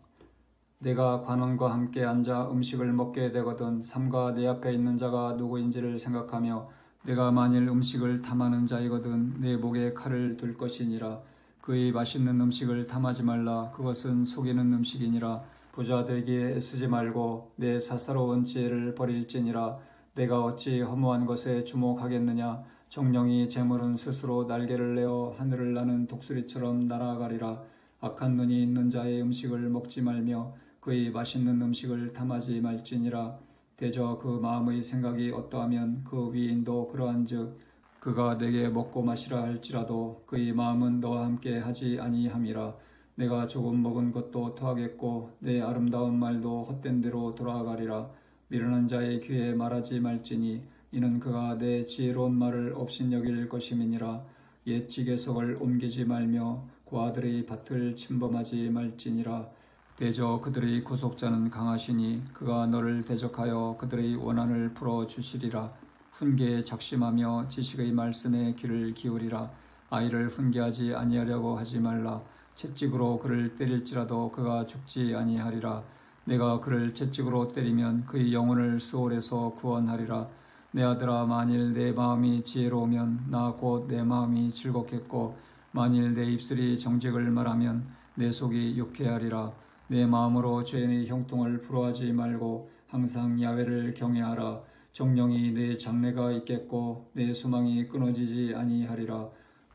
Speaker 1: 내가 관원과 함께 앉아 음식을 먹게 되거든 삼가 내 앞에 있는 자가 누구인지를 생각하며 내가 만일 음식을 탐하는 자이거든 내 목에 칼을 둘 것이니라. 그의 맛있는 음식을 탐하지 말라. 그것은 속이는 음식이니라. 부자 되기에 애쓰지 말고 내 사사로운 지혜를 버릴지니라. 내가 어찌 허무한 것에 주목하겠느냐. 정령이 재물은 스스로 날개를 내어 하늘을 나는 독수리처럼 날아가리라. 악한 눈이 있는 자의 음식을 먹지 말며 그의 맛있는 음식을 탐하지 말지니라. 대저 그 마음의 생각이 어떠하면 그 위인도 그러한즉 그가 내게 먹고 마시라 할지라도 그의 마음은 너와 함께 하지 아니함이라. 내가 조금 먹은 것도 토하겠고 내 아름다운 말도 헛된 대로 돌아가리라. 미련한 자의 귀에 말하지 말지니 이는 그가 내 지혜로운 말을 업신여길 것임이니라. 옛 지계석을 옮기지 말며 고아들의 밭을 침범하지 말지니라. 대저 그들의 구속자는 강하시니 그가 너를 대적하여 그들의 원한을 풀어주시리라. 훈계에 작심하며 지식의 말씀에 귀를 기울이라. 아이를 훈계하지 아니하려고 하지 말라. 채찍으로 그를 때릴지라도 그가 죽지 아니하리라. 내가 그를 채찍으로 때리면 그의 영혼을 스올에서 구원하리라. 내 아들아, 만일 내 마음이 지혜로우면 나 곧 내 마음이 즐겁겠고 만일 내 입술이 정직을 말하면 내 속이 유쾌하리라. 내 마음으로 죄인의 형통을 부러워하지 말고 항상 야훼를 경외하라. 정령이 내 장래가 있겠고 내 소망이 끊어지지 아니하리라.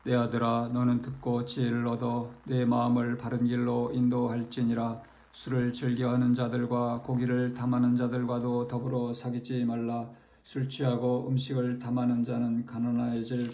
Speaker 1: 내 아들아, 너는 듣고 지혜를 얻어 내 마음을 바른 길로 인도할지니라. 술을 즐겨하는 자들과 고기를 탐하는 자들과도 더불어 사귀지 말라. 술 취하고 음식을 탐하는 자는 가난해질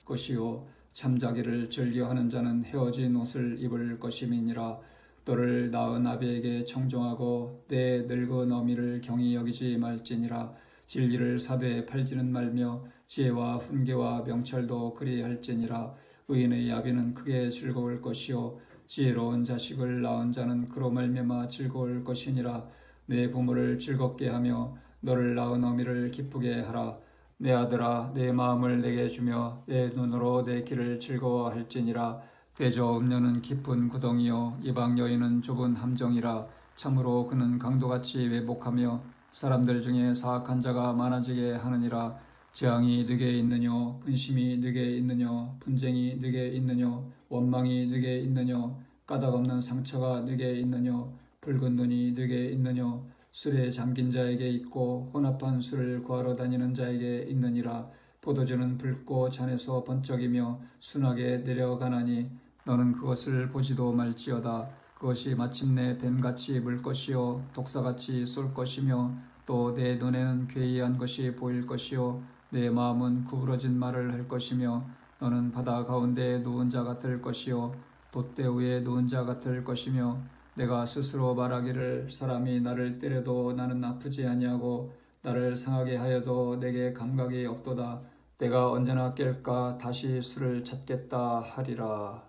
Speaker 1: 것이요 잠자기를 즐겨하는 자는 헤어진 옷을 입을 것임이니라. 너를 낳은 아비에게 청종하고 내 늙은 어미를 경히 여기지 말지니라. 진리를 사대에 팔지는 말며 지혜와 훈계와 명철도 그리할지니라. 의인의 아비는 크게 즐거울 것이요 지혜로운 자식을 낳은 자는 그로 말미암아 즐거울 것이니라. 내 부모를 즐겁게 하며 너를 낳은 어미를 기쁘게 하라. 내 아들아, 내 마음을 내게 주며 내 눈으로 내 길을 즐거워할지니라. 대저 음녀는 깊은 구덩이요 이방 여인은 좁은 함정이라. 참으로 그는 강도같이 왜곡하며 사람들 중에 사악한 자가 많아지게 하느니라. 재앙이 네게 있느뇨, 근심이 네게 있느뇨, 분쟁이 네게 있느뇨, 원망이 네게 있느뇨, 까닭없는 상처가 네게 있느뇨, 붉은 눈이 네게 있느뇨. 술에 잠긴 자에게 있고 혼합한 술을 구하러 다니는 자에게 있느니라. 포도주는 붉고 잔에서 번쩍이며 순하게 내려가나니 너는 그것을 보지도 말지어다. 그것이 마침내 뱀같이 물 것이요 독사같이 쏠 것이며 또 내 눈에는 괴이한 것이 보일 것이요 내 마음은 구부러진 말을 할 것이며 너는 바다 가운데 누운 자 같을 것이요 돛대 위에 누운 자 같을 것이며 내가 스스로 말하기를 사람이 나를 때려도 나는 아프지 아니하고 나를 상하게 하여도 내게 감각이 없도다. 내가 언제나 깰까 다시 술을 찾겠다 하리라.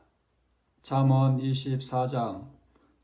Speaker 1: 잠언 24장.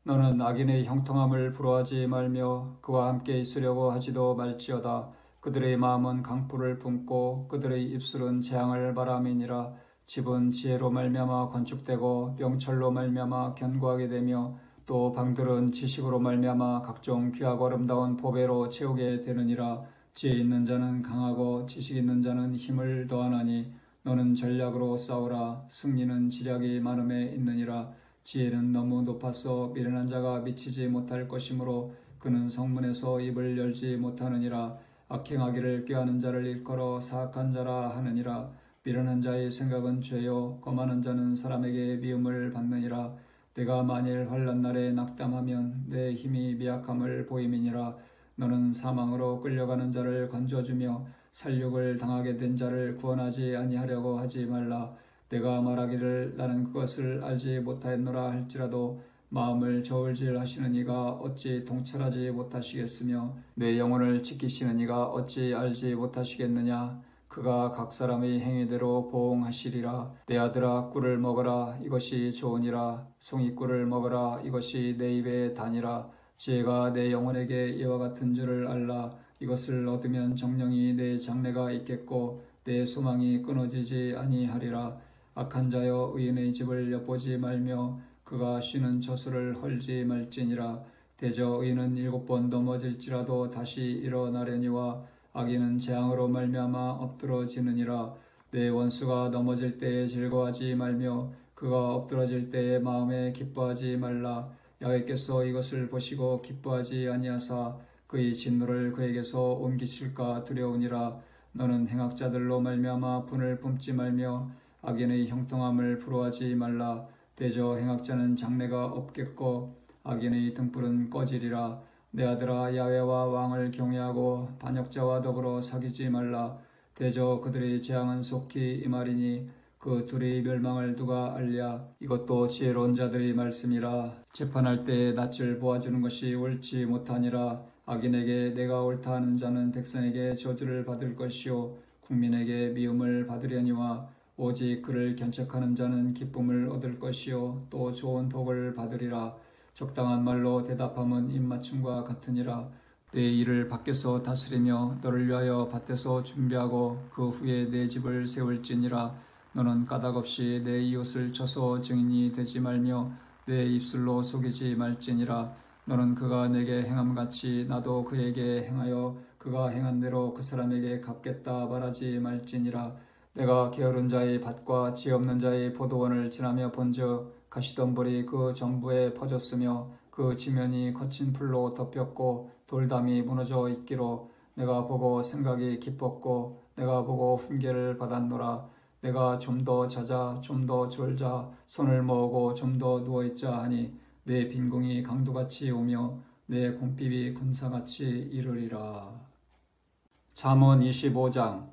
Speaker 1: 너는 악인의 형통함을 부러워하지 말며 그와 함께 있으려고 하지도 말지어다. 그들의 마음은 강포를 뿜고 그들의 입술은 재앙을 바람이니라. 집은 지혜로 말미암아 건축되고 명철로 말미암아 견고하게 되며 또 방들은 지식으로 말미암아 각종 귀하고 아름다운 보배로 채우게 되느니라. 지혜 있는 자는 강하고 지식 있는 자는 힘을 더하나니 너는 전략으로 싸우라. 승리는 지략이 많음에 있느니라. 지혜는 너무 높아서 미련한 자가 미치지 못할 것이므로 그는 성문에서 입을 열지 못하느니라. 악행하기를 꾀하는 자를 일컬어 사악한 자라 하느니라. 미련한 자의 생각은 죄요 거만한 자는 사람에게 미움을 받느니라. 내가 만일 환난 날에 낙담하면 내 힘이 미약함을 보임이니라. 너는 사망으로 끌려가는 자를 건져주며 살육을 당하게 된 자를 구원하지 아니하려고 하지 말라. 내가 말하기를 나는 그것을 알지 못하였노라 할지라도 마음을 저울질 하시는 이가 어찌 통찰하지 못하시겠으며 내 영혼을 지키시는 이가 어찌 알지 못하시겠느냐. 그가 각 사람의 행위대로 보응하시리라. 내 아들아 꿀을 먹어라 이것이 좋으니라. 송이꿀을 먹어라 이것이 내 입에 다니라. 지혜가 내 영혼에게 이와 같은 줄을 알라. 이것을 얻으면 정령이 내 장래가 있겠고 내 소망이 끊어지지 아니하리라. 악한 자여 의인의 집을 엿보지 말며 그가 쉬는 처소를 헐지 말지니라. 대저 의인은 7번 넘어질지라도 다시 일어나려니와 악인은 재앙으로 말미암아 엎드러지느니라. 내 원수가 넘어질 때에 즐거워하지 말며 그가 엎드러질 때에 마음에 기뻐하지 말라. 야훼께서 이것을 보시고 기뻐하지 아니하사 그의 진노를 그에게서 옮기실까 두려우니라. 너는 행악자들로 말미암아 분을 뿜지 말며 악인의 형통함을 부러워하지 말라. 대저 행악자는 장래가 없겠고 악인의 등불은 꺼지리라. 내 아들아 야훼와 왕을 경외하고 반역자와 더불어 사귀지 말라. 대저 그들의 재앙은 속히 임하리니 그 둘의 멸망을 누가 알랴. 이것도 지혜로운 자들의 말씀이라. 재판할 때에 낯을 보아주는 것이 옳지 못하니라. 악인에게 내가 옳다 하는 자는 백성에게 저주를 받을 것이요 국민에게 미움을 받으려니와 오직 그를 견책하는 자는 기쁨을 얻을 것이요 또 좋은 복을 받으리라. 적당한 말로 대답함은 입맞춤과 같으니라. 내 일을 밖에서 다스리며 너를 위하여 밭에서 준비하고 그 후에 내 집을 세울지니라. 너는 까닭없이 내 이웃을 쳐서 증인이 되지 말며 내 입술로 속이지 말지니라. 너는 그가 내게 행함같이 나도 그에게 행하여 그가 행한 대로 그 사람에게 갚겠다 말하지 말지니라. 내가 게으른 자의 밭과 지 없는 자의 포도원을 지나며 본즉 가시덤불이 그 전부에 퍼졌으며 그 지면이 거친 풀로 덮였고 돌담이 무너져 있기로 내가 보고 생각이 깊었고 내가 보고 훈계를 받았노라. 내가 좀 더 자자 좀 더 졸자 손을 모으고 좀 더 누워있자 하니 내 빈궁이 강도같이 오며 내 곰핍이 군사같이 이르리라. 잠언 25장.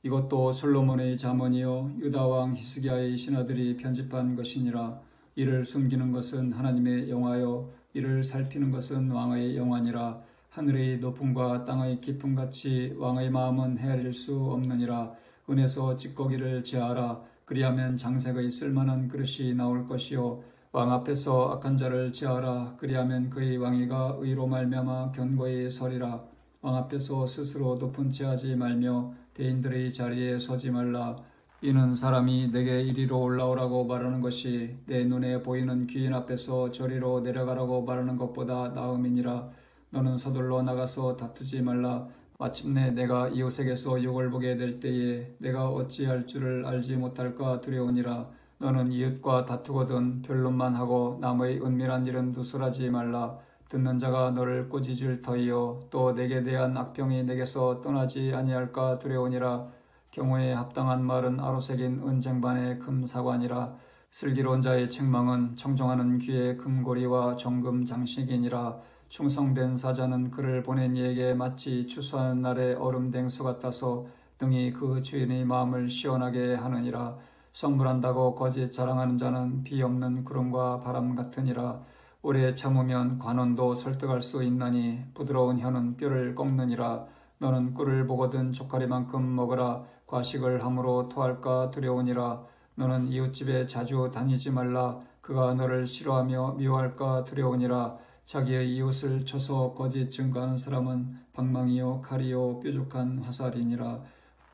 Speaker 1: 이것도 솔로몬의 잠언이요 유다왕 히스기야의 신하들이 편집한 것이니라. 이를 숨기는 것은 하나님의 영화요 이를 살피는 것은 왕의 영화니라. 하늘의 높음과 땅의 깊음같이 왕의 마음은 헤아릴 수 없느니라. 은에서 찌꺼기를 제하라. 그리하면 장색의 쓸만한 그릇이 나올 것이요 왕 앞에서 악한 자를 제하라. 그리하면 그의 왕위가 의로 말미암아 견고히 서리라. 왕 앞에서 스스로 높은 체하지 말며 대인들의 자리에 서지 말라. 이는 사람이 내게 이리로 올라오라고 말하는 것이 내 눈에 보이는 귀인 앞에서 저리로 내려가라고 말하는 것보다 나음이니라. 너는 서둘러 나가서 다투지 말라. 마침내 내가 이웃에게서 욕을 보게 될 때에 내가 어찌할 줄을 알지 못할까 두려우니라. 너는 이웃과 다투거든 변론만 하고 남의 은밀한 일은 누설하지 말라. 듣는 자가 너를 꾸짖을 터이요 또 내게 대한 악평이 내게서 떠나지 아니할까 두려우니라. 경우에 합당한 말은 아로새긴 은쟁반의 금사관이라. 슬기로운 자의 책망은 청정하는 귀의 금고리와 정금 장식이니라. 충성된 사자는 그를 보낸 이에게 마치 추수하는 날의 얼음 댕수 같아서 등이 그 주인의 마음을 시원하게 하느니라. 성불한다고 거짓 자랑하는 자는 비 없는 구름과 바람 같으니라. 오래 참으면 관원도 설득할 수 있나니 부드러운 혀는 뼈를 꺾느니라. 너는 꿀을 보거든 조카리만큼 먹으라. 과식을 함으로 토할까 두려우니라. 너는 이웃집에 자주 다니지 말라. 그가 너를 싫어하며 미워할까 두려우니라. 자기의 이웃을 쳐서 거짓 증거하는 사람은 방망이요 칼이요 뾰족한 화살이니라.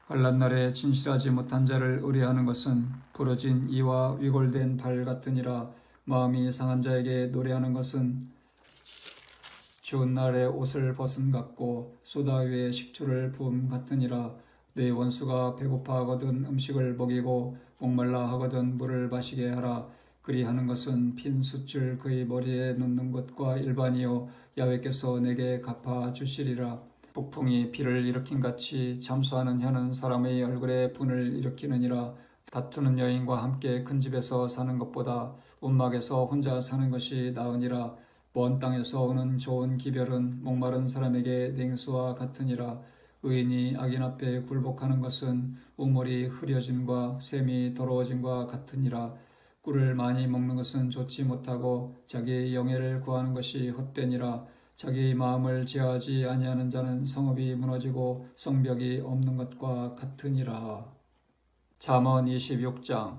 Speaker 1: 환난 날에 진실하지 못한 자를 의뢰하는 것은 부러진 이와 위골된 발 같으니라. 마음이 상한 자에게 노래하는 것은 추운 날에 옷을 벗음 같고 소다 위에 식초를 부음 같으니라. 내 원수가 배고파 하거든 음식을 먹이고 목말라 하거든 물을 마시게 하라. 그리하는 것은 핀 숯을 그의 머리에 놓는 것과 일반이요 야훼께서 내게 갚아 주시리라. 북풍이 비를 일으킨 같이 잠수하는 혀는 사람의 얼굴에 분을 일으키느니라. 다투는 여인과 함께 큰 집에서 사는 것보다 움막에서 혼자 사는 것이 나으니라. 먼 땅에서 오는 좋은 기별은 목마른 사람에게 냉수와 같으니라. 의인이 악인 앞에 굴복하는 것은 우물이 흐려짐과 샘이 더러워짐과 같으니라. 꿀을 많이 먹는 것은 좋지 못하고 자기의 영예를 구하는 것이 헛되니라. 자기의 마음을 제어하지 아니하는 자는 성읍이 무너지고 성벽이 없는 것과 같으니라. 잠언 26장.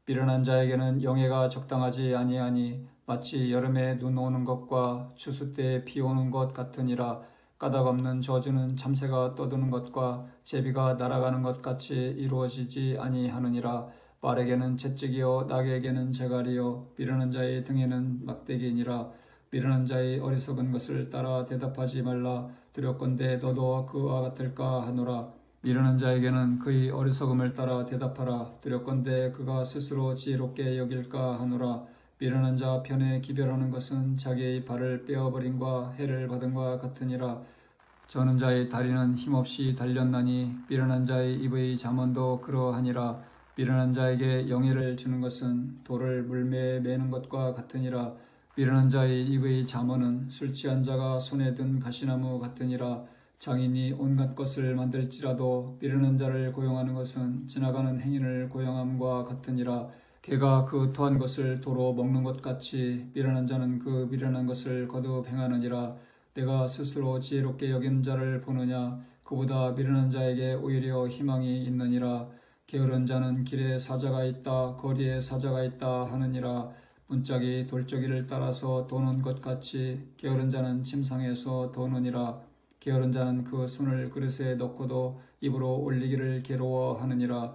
Speaker 1: 미련한 자에게는 영예가 적당하지 아니하니 마치 여름에 눈 오는 것과 추수 때에 비 오는 것 같으니라. 까닭 없는 저주는 참새가 떠드는 것과 제비가 날아가는 것 같이 이루어지지 아니하느니라. 말에게는 채찍이요 낙에게는 재갈이요 미련한 자의 등에는 막대기니라. 미련한 자의 어리석은 것을 따라 대답하지 말라. 두렵건대 너도 그와 같을까 하노라. 미련한 자에게는 그의 어리석음을 따라 대답하라. 두렵건대 그가 스스로 지혜롭게 여길까 하노라. 미련한 자 편에 기별하는 것은 자기의 발을 빼어버림과 해를 받음과 같으니라. 저는 자의 다리는 힘없이 달렸나니 미련한 자의 입의 잠언도 그러하니라. 미련한 자에게 영예를 주는 것은 돌을 물매에 매는 것과 같으니라. 미련한 자의 입의 잠언은 술 취한 자가 손에 든 가시나무 같으니라. 장인이 온갖 것을 만들지라도 미련한 자를 고용하는 것은 지나가는 행인을 고용함과 같으니라. 개가 그 토한 것을 도로 먹는 것 같이 미련한 자는 그 미련한 것을 거듭 행하느니라. 내가 스스로 지혜롭게 여긴 자를 보느냐. 그보다 미련한 자에게 오히려 희망이 있느니라. 게으른 자는 길에 사자가 있다 거리에 사자가 있다 하느니라. 문짝이 돌저기를 따라서 도는 것 같이 게으른 자는 침상에서 도느니라. 게으른 자는 그 손을 그릇에 넣고도 입으로 올리기를 괴로워하느니라.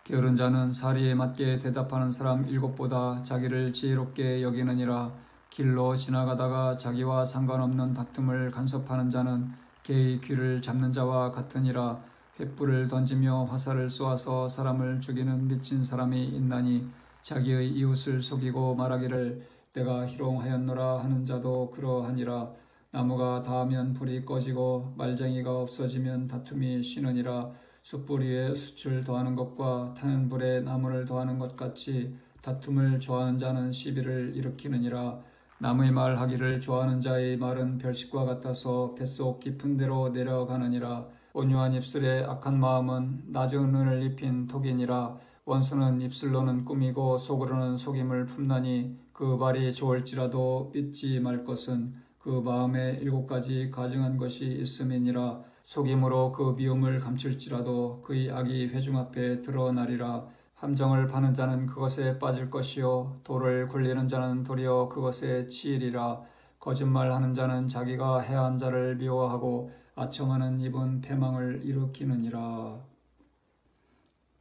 Speaker 1: 게으른 자는 사리에 맞게 대답하는 사람 7보다 자기를 지혜롭게 여기느니라. 길로 지나가다가 자기와 상관없는 다툼을 간섭하는 자는 개의 귀를 잡는 자와 같으니라. 횃불을 던지며 화살을 쏘아서 사람을 죽이는 미친 사람이 있나니 자기의 이웃을 속이고 말하기를 내가 희롱하였노라 하는 자도 그러하니라. 나무가 닿으면 불이 꺼지고 말쟁이가 없어지면 다툼이 쉬느니라. 숯불 위에 숯을 더하는 것과 타는 불에 나무를 더하는 것 같이 다툼을 좋아하는 자는 시비를 일으키느니라. 남의 말 하기를 좋아하는 자의 말은 별식과 같아서 뱃속 깊은 데로 내려가느니라. 온유한 입술에 악한 마음은 낮은 은을 입힌 톡이니라. 원수는 입술로는 꾸미고 속으로는 속임을 품나니 그 말이 좋을지라도 믿지 말 것은 그 마음에 7가지 가증한 것이 있음이니라. 속임으로 그 미움을 감출지라도 그의 악이 회중 앞에 드러나리라. 함정을 파는 자는 그것에 빠질 것이요 돌을 굴리는 자는 도리어 그것에 치이리라. 거짓말하는 자는 자기가 해한 자를 미워하고 아첨하는 입은 패망을 일으키느니라.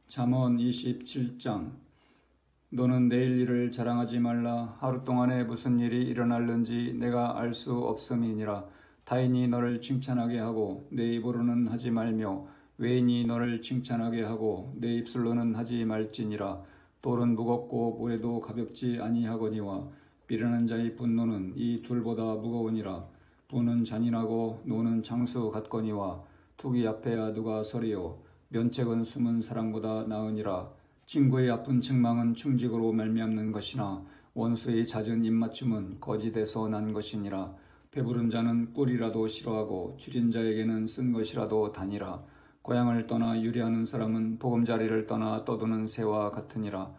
Speaker 1: 잠언 27장. 너는 내일 일을 자랑하지 말라. 하루 동안에 무슨 일이 일어날는지 내가 알 수 없음이니라. 타인이 너를 칭찬하게 하고 내 입으로는 하지 말며 외인이 너를 칭찬하게 하고 내 입술로는 하지 말지니라. 돌은 무겁고 모래도 가볍지 아니하거니와 미련한 자의 분노는 이 둘보다 무거우니라. 부는 잔인하고 노는 장수 같거니와 투기 앞에야 누가 서리요 면책은 숨은 사랑보다 나으니라. 친구의 아픈 책망은 충직으로 말미암는 것이나 원수의 잦은 입맞춤은 거짓에서 난 것이니라. 배부른 자는 꿀이라도 싫어하고 줄인 자에게는 쓴 것이라도 다니라. 고향을 떠나 유리하는 사람은 보금자리를 떠나 떠도는 새와 같으니라.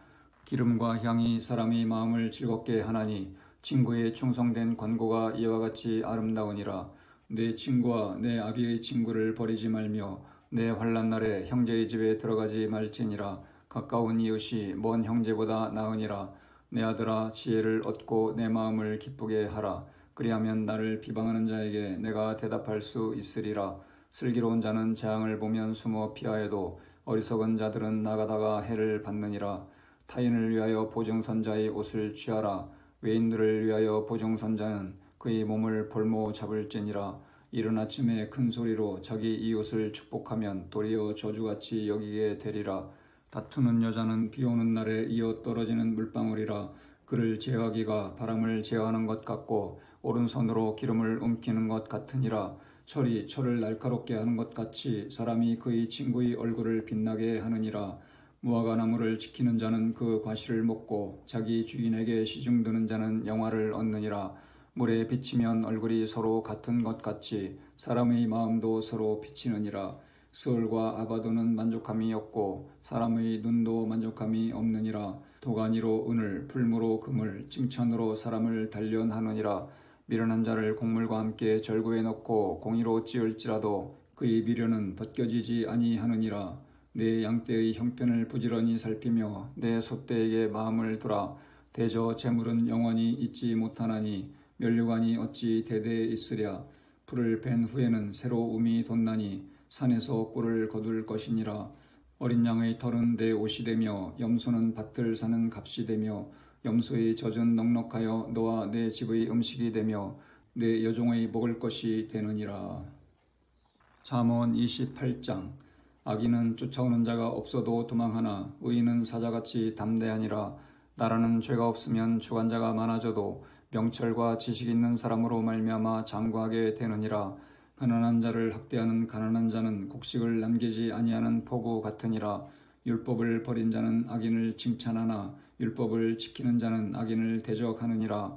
Speaker 1: 기름과 향이 사람의 마음을 즐겁게 하나니 친구의 충성된 관고가 이와 같이 아름다우니라. 내 친구와 내 아비의 친구를 버리지 말며 내 환난 날에 형제의 집에 들어가지 말지니라. 가까운 이웃이 먼 형제보다 나으니라. 내 아들아 지혜를 얻고 내 마음을 기쁘게 하라. 그리하면 나를 비방하는 자에게 내가 대답할 수 있으리라. 슬기로운 자는 재앙을 보면 숨어 피하여도 어리석은 자들은 나가다가 해를 받느니라. 타인을 위하여 보증선자의 옷을 취하라. 외인들을 위하여 보증선자는 그의 몸을 볼모 잡을지니라. 이른 아침에 큰 소리로 자기 이웃을 축복하면 도리어 저주같이 여기게 되리라. 다투는 여자는 비 오는 날에 이어 떨어지는 물방울이라. 그를 제어하기가 바람을 제어하는 것 같고 오른손으로 기름을 움키는 것 같으니라. 철이 철을 날카롭게 하는 것 같이 사람이 그의 친구의 얼굴을 빛나게 하느니라. 무화과 나무를 지키는 자는 그 과실을 먹고 자기 주인에게 시중드는 자는 영화를 얻느니라. 물에 비치면 얼굴이 서로 같은 것 같이 사람의 마음도 서로 비치느니라. 스올과 아바도는 만족함이 없고 사람의 눈도 만족함이 없느니라. 도가니로 은을, 풀무로 금을, 칭찬으로 사람을 단련하느니라. 미련한 자를 곡물과 함께 절구에 넣고 공의로 찌을지라도 그의 미련은 벗겨지지 아니하느니라. 내 양떼의 형편을 부지런히 살피며 내 소떼에게 마음을 두라. 대저 재물은 영원히 있지 못하나니 면류관이 어찌 대대에 있으랴. 풀을 벤 후에는 새로 움이 돋나니 산에서 꿀을 거둘 것이니라. 어린 양의 털은 내 옷이 되며 염소는 밭을 사는 값이 되며 염소의 젖은 넉넉하여 너와 내 집의 음식이 되며 내 여종의 먹을 것이 되느니라. 잠언 28장. 악인은 쫓아오는 자가 없어도 도망하나 의인은 사자같이 담대하니라. 나라는 죄가 없으면 주관자가 많아져도 명철과 지식 있는 사람으로 말미암아 장구하게 되느니라. 가난한 자를 학대하는 가난한 자는 곡식을 남기지 아니하는 포구 같으니라. 율법을 버린 자는 악인을 칭찬하나 율법을 지키는 자는 악인을 대적하느니라.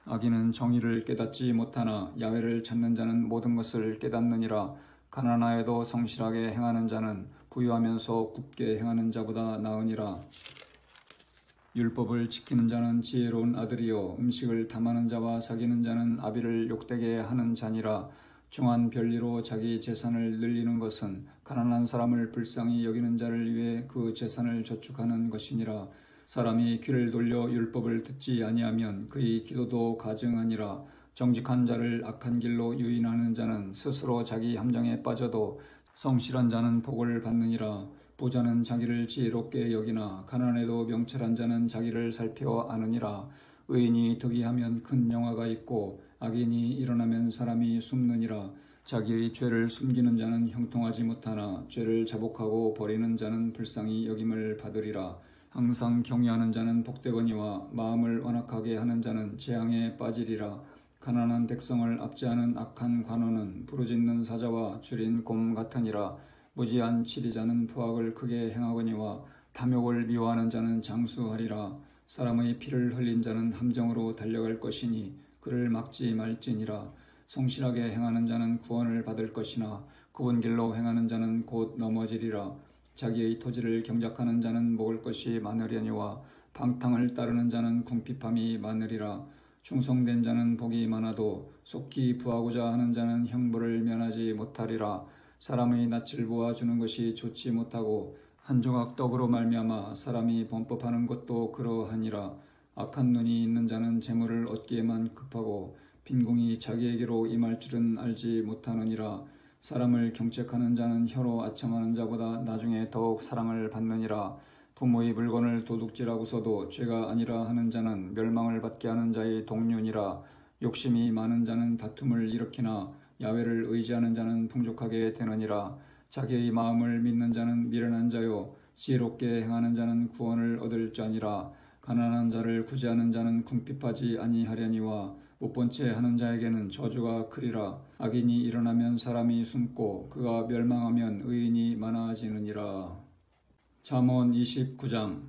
Speaker 1: 악인은 정의를 깨닫지 못하나 야훼를 찾는 자는 모든 것을 깨닫느니라. 가난하여도 성실하게 행하는 자는 부유하면서 굽게 행하는 자보다 나으니라. 율법을 지키는 자는 지혜로운 아들이요 음식을 탐하는 자와 사귀는 자는 아비를 욕되게 하는 자니라. 중한 별리로 자기 재산을 늘리는 것은 가난한 사람을 불쌍히 여기는 자를 위해 그 재산을 저축하는 것이니라. 사람이 귀를 돌려 율법을 듣지 아니하면 그의 기도도 가증하니라. 정직한 자를 악한 길로 유인하는 자는 스스로 자기 함정에 빠져도 성실한 자는 복을 받느니라. 부자는 자기를 지혜롭게 여기나 가난해도 명철한 자는 자기를 살펴 아느니라. 의인이 득이하면 큰 영화가 있고 악인이 일어나면 사람이 숨느니라. 자기의 죄를 숨기는 자는 형통하지 못하나 죄를 자복하고 버리는 자는 불쌍히 여김을 받으리라. 항상 경외하는 자는 복되거니와 마음을 완악하게 하는 자는 재앙에 빠지리라. 가난한 백성을 압제하는 악한 관원은 부르짖는 사자와 줄인 곰 같으니라. 무지한 치리자는 포악을 크게 행하거니와 탐욕을 미워하는 자는 장수하리라. 사람의 피를 흘린 자는 함정으로 달려갈 것이니 그를 막지 말지니라. 성실하게 행하는 자는 구원을 받을 것이나 굽은 길로 행하는 자는 곧 넘어지리라. 자기의 토지를 경작하는 자는 먹을 것이 많으려니와 방탕을 따르는 자는 궁핍함이 많으리라. 충성된 자는 복이 많아도 속히 부하고자 하는 자는 형벌을 면하지 못하리라. 사람의 낯을 보아주는 것이 좋지 못하고 한 조각 떡으로 말미암아 사람이 범법하는 것도 그러하니라. 악한 눈이 있는 자는 재물을 얻기에만 급하고 빈궁이 자기에게로 임할 줄은 알지 못하느니라. 사람을 경책하는 자는 혀로 아첨하는 자보다 나중에 더욱 사랑을 받느니라. 부모의 물건을 도둑질하고서도 죄가 아니라 하는 자는 멸망을 받게 하는 자의 동류니라. 욕심이 많은 자는 다툼을 일으키나 야훼를 의지하는 자는 풍족하게 되느니라. 자기의 마음을 믿는 자는 미련한 자요 지혜롭게 행하는 자는 구원을 얻을 자니라. 가난한 자를 구제하는 자는 궁핍하지 아니하려니와 못본 채 하는 자에게는 저주가 크리라. 악인이 일어나면 사람이 숨고 그가 멸망하면 의인이 많아지느니라. 잠언 29장.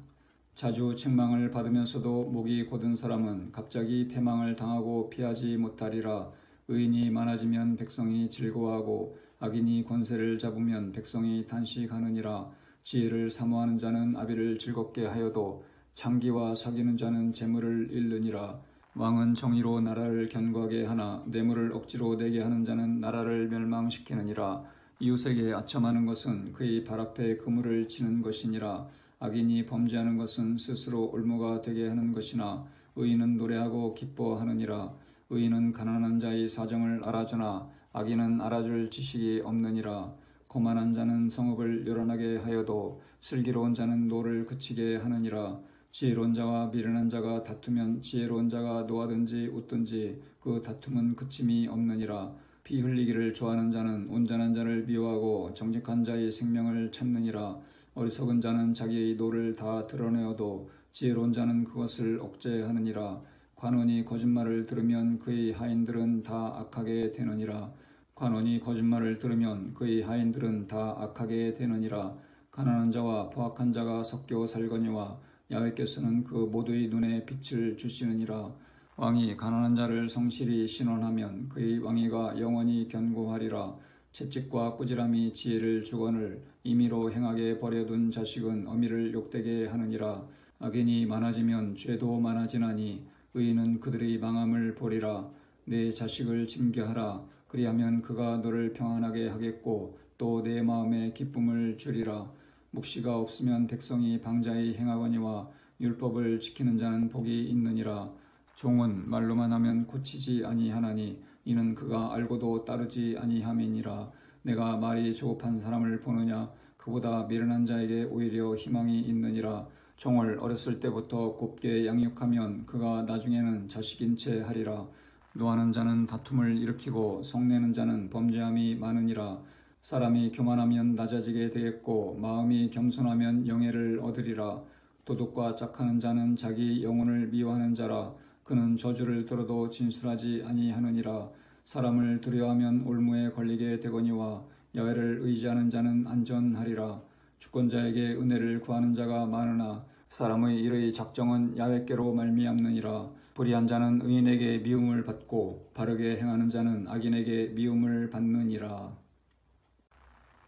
Speaker 1: 자주 책망을 받으면서도 목이 곧은 사람은 갑자기 패망을 당하고 피하지 못하리라. 의인이 많아지면 백성이 즐거워하고 악인이 권세를 잡으면 백성이 단식하느니라. 지혜를 사모하는 자는 아비를 즐겁게 하여도 창기와 사귀는 자는 재물을 잃느니라. 왕은 정의로 나라를 견고하게 하나 뇌물을 억지로 내게 하는 자는 나라를 멸망시키느니라. 이웃에게 아첨하는 것은 그의 발 앞에 그물을 치는 것이니라. 악인이 범죄하는 것은 스스로 올무가 되게 하는 것이나 의인은 노래하고 기뻐하느니라. 의인은 가난한 자의 사정을 알아주나 악인은 알아줄 지식이 없느니라. 거만한 자는 성읍을 요란하게 하여도 슬기로운 자는 노를 그치게 하느니라. 지혜로운 자와 미련한 자가 다투면 지혜로운 자가 노하든지 웃든지 그 다툼은 그침이 없느니라. 피 흘리기를 좋아하는 자는 온전한 자를 미워하고 정직한 자의 생명을 찾느니라. 어리석은 자는 자기의 노를 다 드러내어도 지혜로운 자는 그것을 억제하느니라. 관원이 거짓말을 들으면 그의 하인들은 다 악하게 되느니라. 관원이 거짓말을 들으면 그의 하인들은 다 악하게 되느니라. 가난한 자와 포악한 자가 섞여 살거니와 야훼께서는 그 모두의 눈에 빛을 주시느니라. 왕이 가난한 자를 성실히 신원하면 그의 왕위가 영원히 견고하리라. 채찍과 꾸지람이 지혜를 주거늘 임의로 행하게 버려둔 자식은 어미를 욕되게 하느니라. 악인이 많아지면 죄도 많아지나니 의인은 그들의 망함을 보리라. 내 자식을 징계하라. 그리하면 그가 너를 평안하게 하겠고 또 내 마음에 기쁨을 주리라. 묵시가 없으면 백성이 방자히 행하거니와 율법을 지키는 자는 복이 있느니라. 종은 말로만 하면 고치지 아니하나니 이는 그가 알고도 따르지 아니함이니라. 내가 말이 조급한 사람을 보느냐? 그보다 미련한 자에게 오히려 희망이 있느니라. 종을 어렸을 때부터 곱게 양육하면 그가 나중에는 자식인 채 하리라. 노하는 자는 다툼을 일으키고 속내는 자는 범죄함이 많으니라. 사람이 교만하면 낮아지게 되겠고 마음이 겸손하면 영예를 얻으리라. 도둑과 짝하는 자는 자기 영혼을 미워하는 자라. 그는 저주를 들어도 진술하지 아니하느니라. 사람을 두려워하면 올무에 걸리게 되거니와 야훼를 의지하는 자는 안전하리라. 주권자에게 은혜를 구하는 자가 많으나 사람의 일의 작정은 야훼께로 말미암느니라. 불의한 자는 의인에게 미움을 받고 바르게 행하는 자는 악인에게 미움을 받느니라.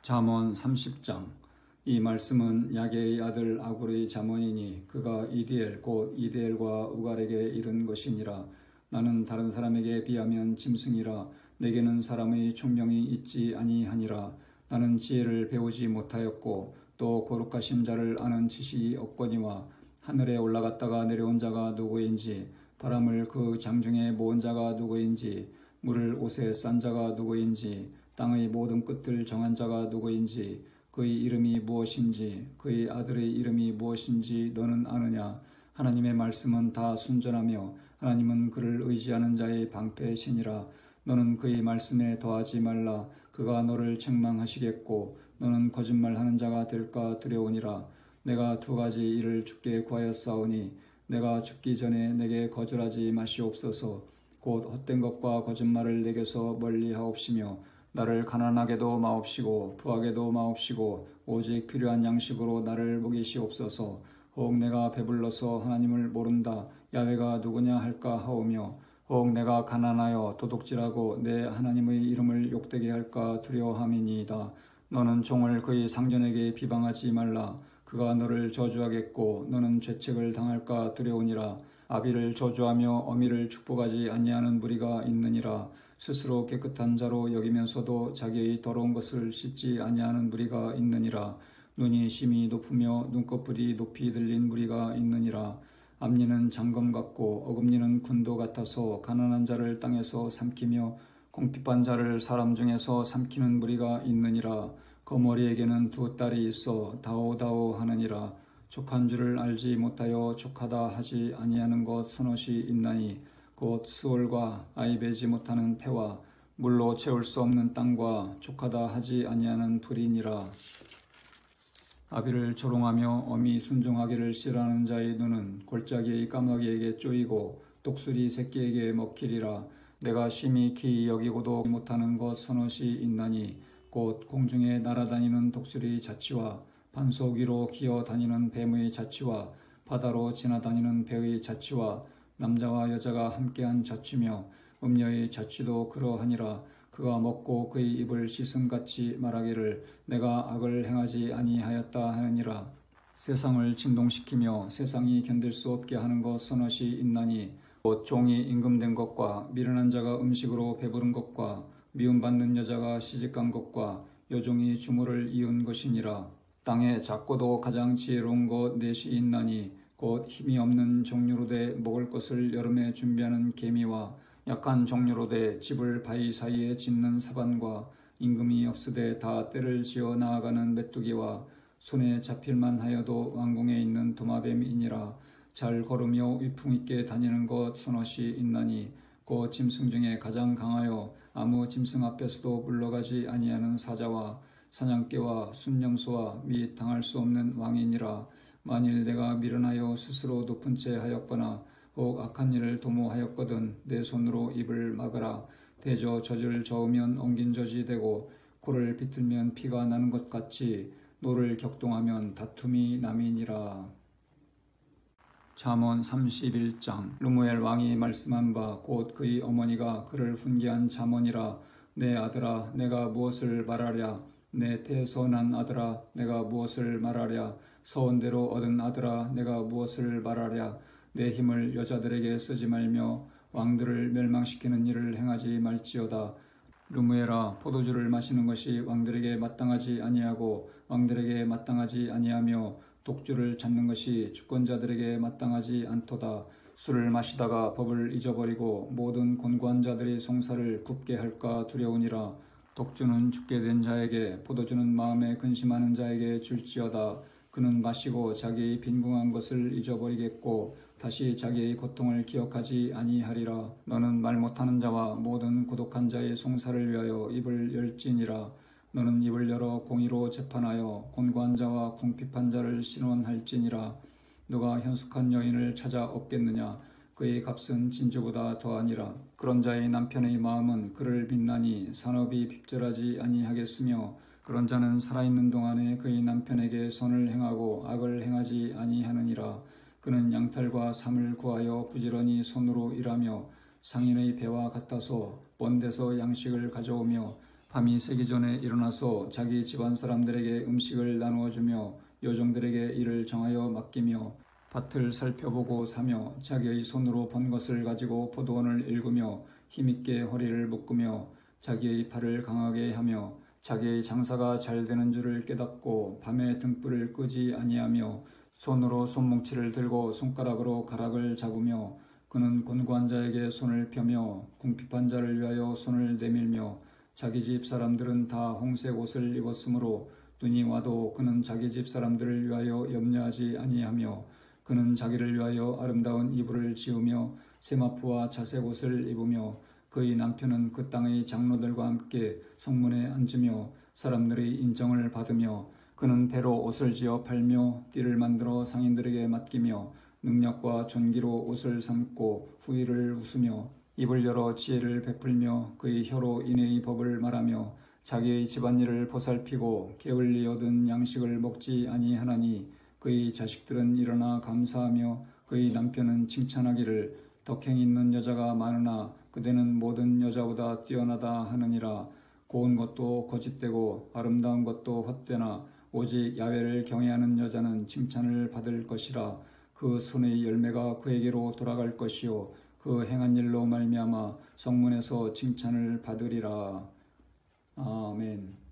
Speaker 1: 잠언 30장. 이 말씀은 야게의 아들 아굴의 잠언이니 그가 이디엘 곧 이디엘과 우갈에게 이른 것이니라. 나는 다른 사람에게 비하면 짐승이라. 내게는 사람의 총명이 있지 아니하니라. 나는 지혜를 배우지 못하였고 또 거룩하신 자를 아는 지식이 없거니와 하늘에 올라갔다가 내려온 자가 누구인지 바람을 그 장중에 모은 자가 누구인지 물을 옷에 싼 자가 누구인지 땅의 모든 끝을 정한 자가 누구인지 그의 이름이 무엇인지 그의 아들의 이름이 무엇인지 너는 아느냐? 하나님의 말씀은 다 순전하며 하나님은 그를 의지하는 자의 방패시니라. 너는 그의 말씀에 더하지 말라. 그가 너를 책망하시겠고 너는 거짓말하는 자가 될까 두려우니라. 내가 두 가지 일을 주께 구하였사오니 내가 죽기 전에 내게 거절하지 마시옵소서. 곧 헛된 것과 거짓말을 내게서 멀리하옵시며 나를 가난하게도 마옵시고 부하게도 마옵시고 오직 필요한 양식으로 나를 먹이시옵소서. 혹 내가 배불러서 하나님을 모른다 야훼가 누구냐 할까 하오며 혹 내가 가난하여 도둑질하고 내 하나님의 이름을 욕되게 할까 두려워함이니이다. 너는 종을 그의 상전에게 비방하지 말라. 그가 너를 저주하겠고 너는 죄책을 당할까 두려우니라. 아비를 저주하며 어미를 축복하지 아니하는 무리가 있느니라. 스스로 깨끗한 자로 여기면서도 자기의 더러운 것을 씻지 아니하는 무리가 있느니라. 눈이 심히 높으며 눈꺼풀이 높이 들린 무리가 있느니라. 앞니는 장검 같고 어금니는 군도 같아서 가난한 자를 땅에서 삼키며 궁핍한 자를 사람 중에서 삼키는 무리가 있느니라. 거머리에게는 두 딸이 있어 다오다오 하느니라. 족한 줄을 알지 못하여 족하다 하지 아니하는 것 서넛이 있나니 곧 스올과 아이 베지 못하는 태와 물로 채울 수 없는 땅과 족하다 하지 아니하는 불이니라. 아비를 조롱하며 어미 순종하기를 싫어하는 자의 눈은 골짜기의 까마귀에게 쪼이고 독수리 새끼에게 먹히리라. 내가 심히 기이 여기고도 못하는 것 서넛이 있나니 곧 공중에 날아다니는 독수리 자치와 반석 위로 기어 다니는 뱀의 자치와 바다로 지나다니는 배의 자치와 남자와 여자가 함께한 자취며 음녀의 자취도 그러하니라. 그가 먹고 그의 입을 씻음같이 말하기를 내가 악을 행하지 아니하였다 하느니라. 세상을 진동시키며 세상이 견딜 수 없게 하는 것 서넛이 있나니 곧 종이 임금된 것과 미련한 자가 음식으로 배부른 것과 미움받는 여자가 시집간 것과 여종이 주모를 이은 것이니라. 땅에 작고도 가장 지혜로운 것 넷이 있나니 곧 힘이 없는 종류로 돼 먹을 것을 여름에 준비하는 개미와 약한 종류로 돼 집을 바위 사이에 짓는 사반과 임금이 없으되 다 때를 지어 나아가는 메뚜기와 손에 잡힐만 하여도 왕궁에 있는 도마뱀이니라. 잘 걸으며 위풍 있게 다니는 것 서넛이 있나니 곧 짐승 중에 가장 강하여 아무 짐승 앞에서도 물러가지 아니하는 사자와 사냥개와 순념소와 및 당할 수 없는 왕이니라. 만일 내가 미련하여 스스로 높은 채 하였거나 혹 악한 일을 도모하였거든 내 손으로 입을 막으라. 대저 젖을 저으면 엉긴 젖이 되고 코를 비틀면 피가 나는 것 같이 노를 격동하면 다툼이 남이니라. 잠언 31장. 르무엘 왕이 말씀한 바 곧 그의 어머니가 그를 훈계한 잠언이라. 내 아들아 내가 무엇을 말하랴. 내 태선한 아들아 내가 무엇을 말하랴. 서원대로 얻은 아들아 내가 무엇을 말하랴. 내 힘을 여자들에게 쓰지 말며 왕들을 멸망시키는 일을 행하지 말지어다. 르무엘아 포도주를 마시는 것이 왕들에게 마땅하지 아니하고 왕들에게 마땅하지 아니하며 독주를 잡는 것이 주권자들에게 마땅하지 않도다. 술을 마시다가 법을 잊어버리고 모든 곤고한 자들이 송사를 굽게 할까 두려우니라. 독주는 죽게 된 자에게 포도주는 마음에 근심하는 자에게 줄지어다. 그는 마시고 자기의 빈궁한 것을 잊어버리겠고 다시 자기의 고통을 기억하지 아니하리라. 너는 말 못하는 자와 모든 고독한 자의 송사를 위하여 입을 열지니라. 너는 입을 열어 공의로 재판하여 곤고한 자와 궁핍한 자를 신원할지니라. 누가 현숙한 여인을 찾아 얻겠느냐. 그의 값은 진주보다 더하니라. 그런 자의 남편의 마음은 그를 빛나니 산업이 핍절하지 아니하겠으며 그런 자는 살아있는 동안에 그의 남편에게 선을 행하고 악을 행하지 아니하느니라. 그는 양털과 삼을 구하여 부지런히 손으로 일하며 상인의 배와 같아서 먼 데서 양식을 가져오며 밤이 새기 전에 일어나서 자기 집안 사람들에게 음식을 나누어 주며 요정들에게 일을 정하여 맡기며 밭을 살펴보고 사며 자기의 손으로 번 것을 가지고 포도원을 일구며 힘있게 허리를 묶으며 자기의 팔을 강하게 하며 자기의 장사가 잘 되는 줄을 깨닫고 밤에 등불을 끄지 아니하며 손으로 손뭉치를 들고 손가락으로 가락을 잡으며 그는 곤고한 자에게 손을 펴며 궁핍한 자를 위하여 손을 내밀며 자기 집 사람들은 다 홍색 옷을 입었으므로 눈이 와도 그는 자기 집 사람들을 위하여 염려하지 아니하며 그는 자기를 위하여 아름다운 이불을 지으며 세마포와 자색 옷을 입으며 그의 남편은 그 땅의 장로들과 함께 성문에 앉으며 사람들의 인정을 받으며 그는 배로 옷을 지어 팔며 띠를 만들어 상인들에게 맡기며 능력과 존귀로 옷을 삼고 후의를 웃으며 입을 열어 지혜를 베풀며 그의 혀로 인애의 법을 말하며 자기의 집안일을 보살피고 게을리 얻은 양식을 먹지 아니하나니 그의 자식들은 일어나 감사하며 그의 남편은 칭찬하기를 덕행 있는 여자가 많으나 그대는 모든 여자보다 뛰어나다 하느니라. 고운 것도 거짓되고 아름다운 것도 헛되나 오직 야훼를 경외하는 여자는 칭찬을 받을 것이라. 그 손의 열매가 그에게로 돌아갈 것이요 그 행한 일로 말미암아 성문에서 칭찬을 받으리라. 아멘.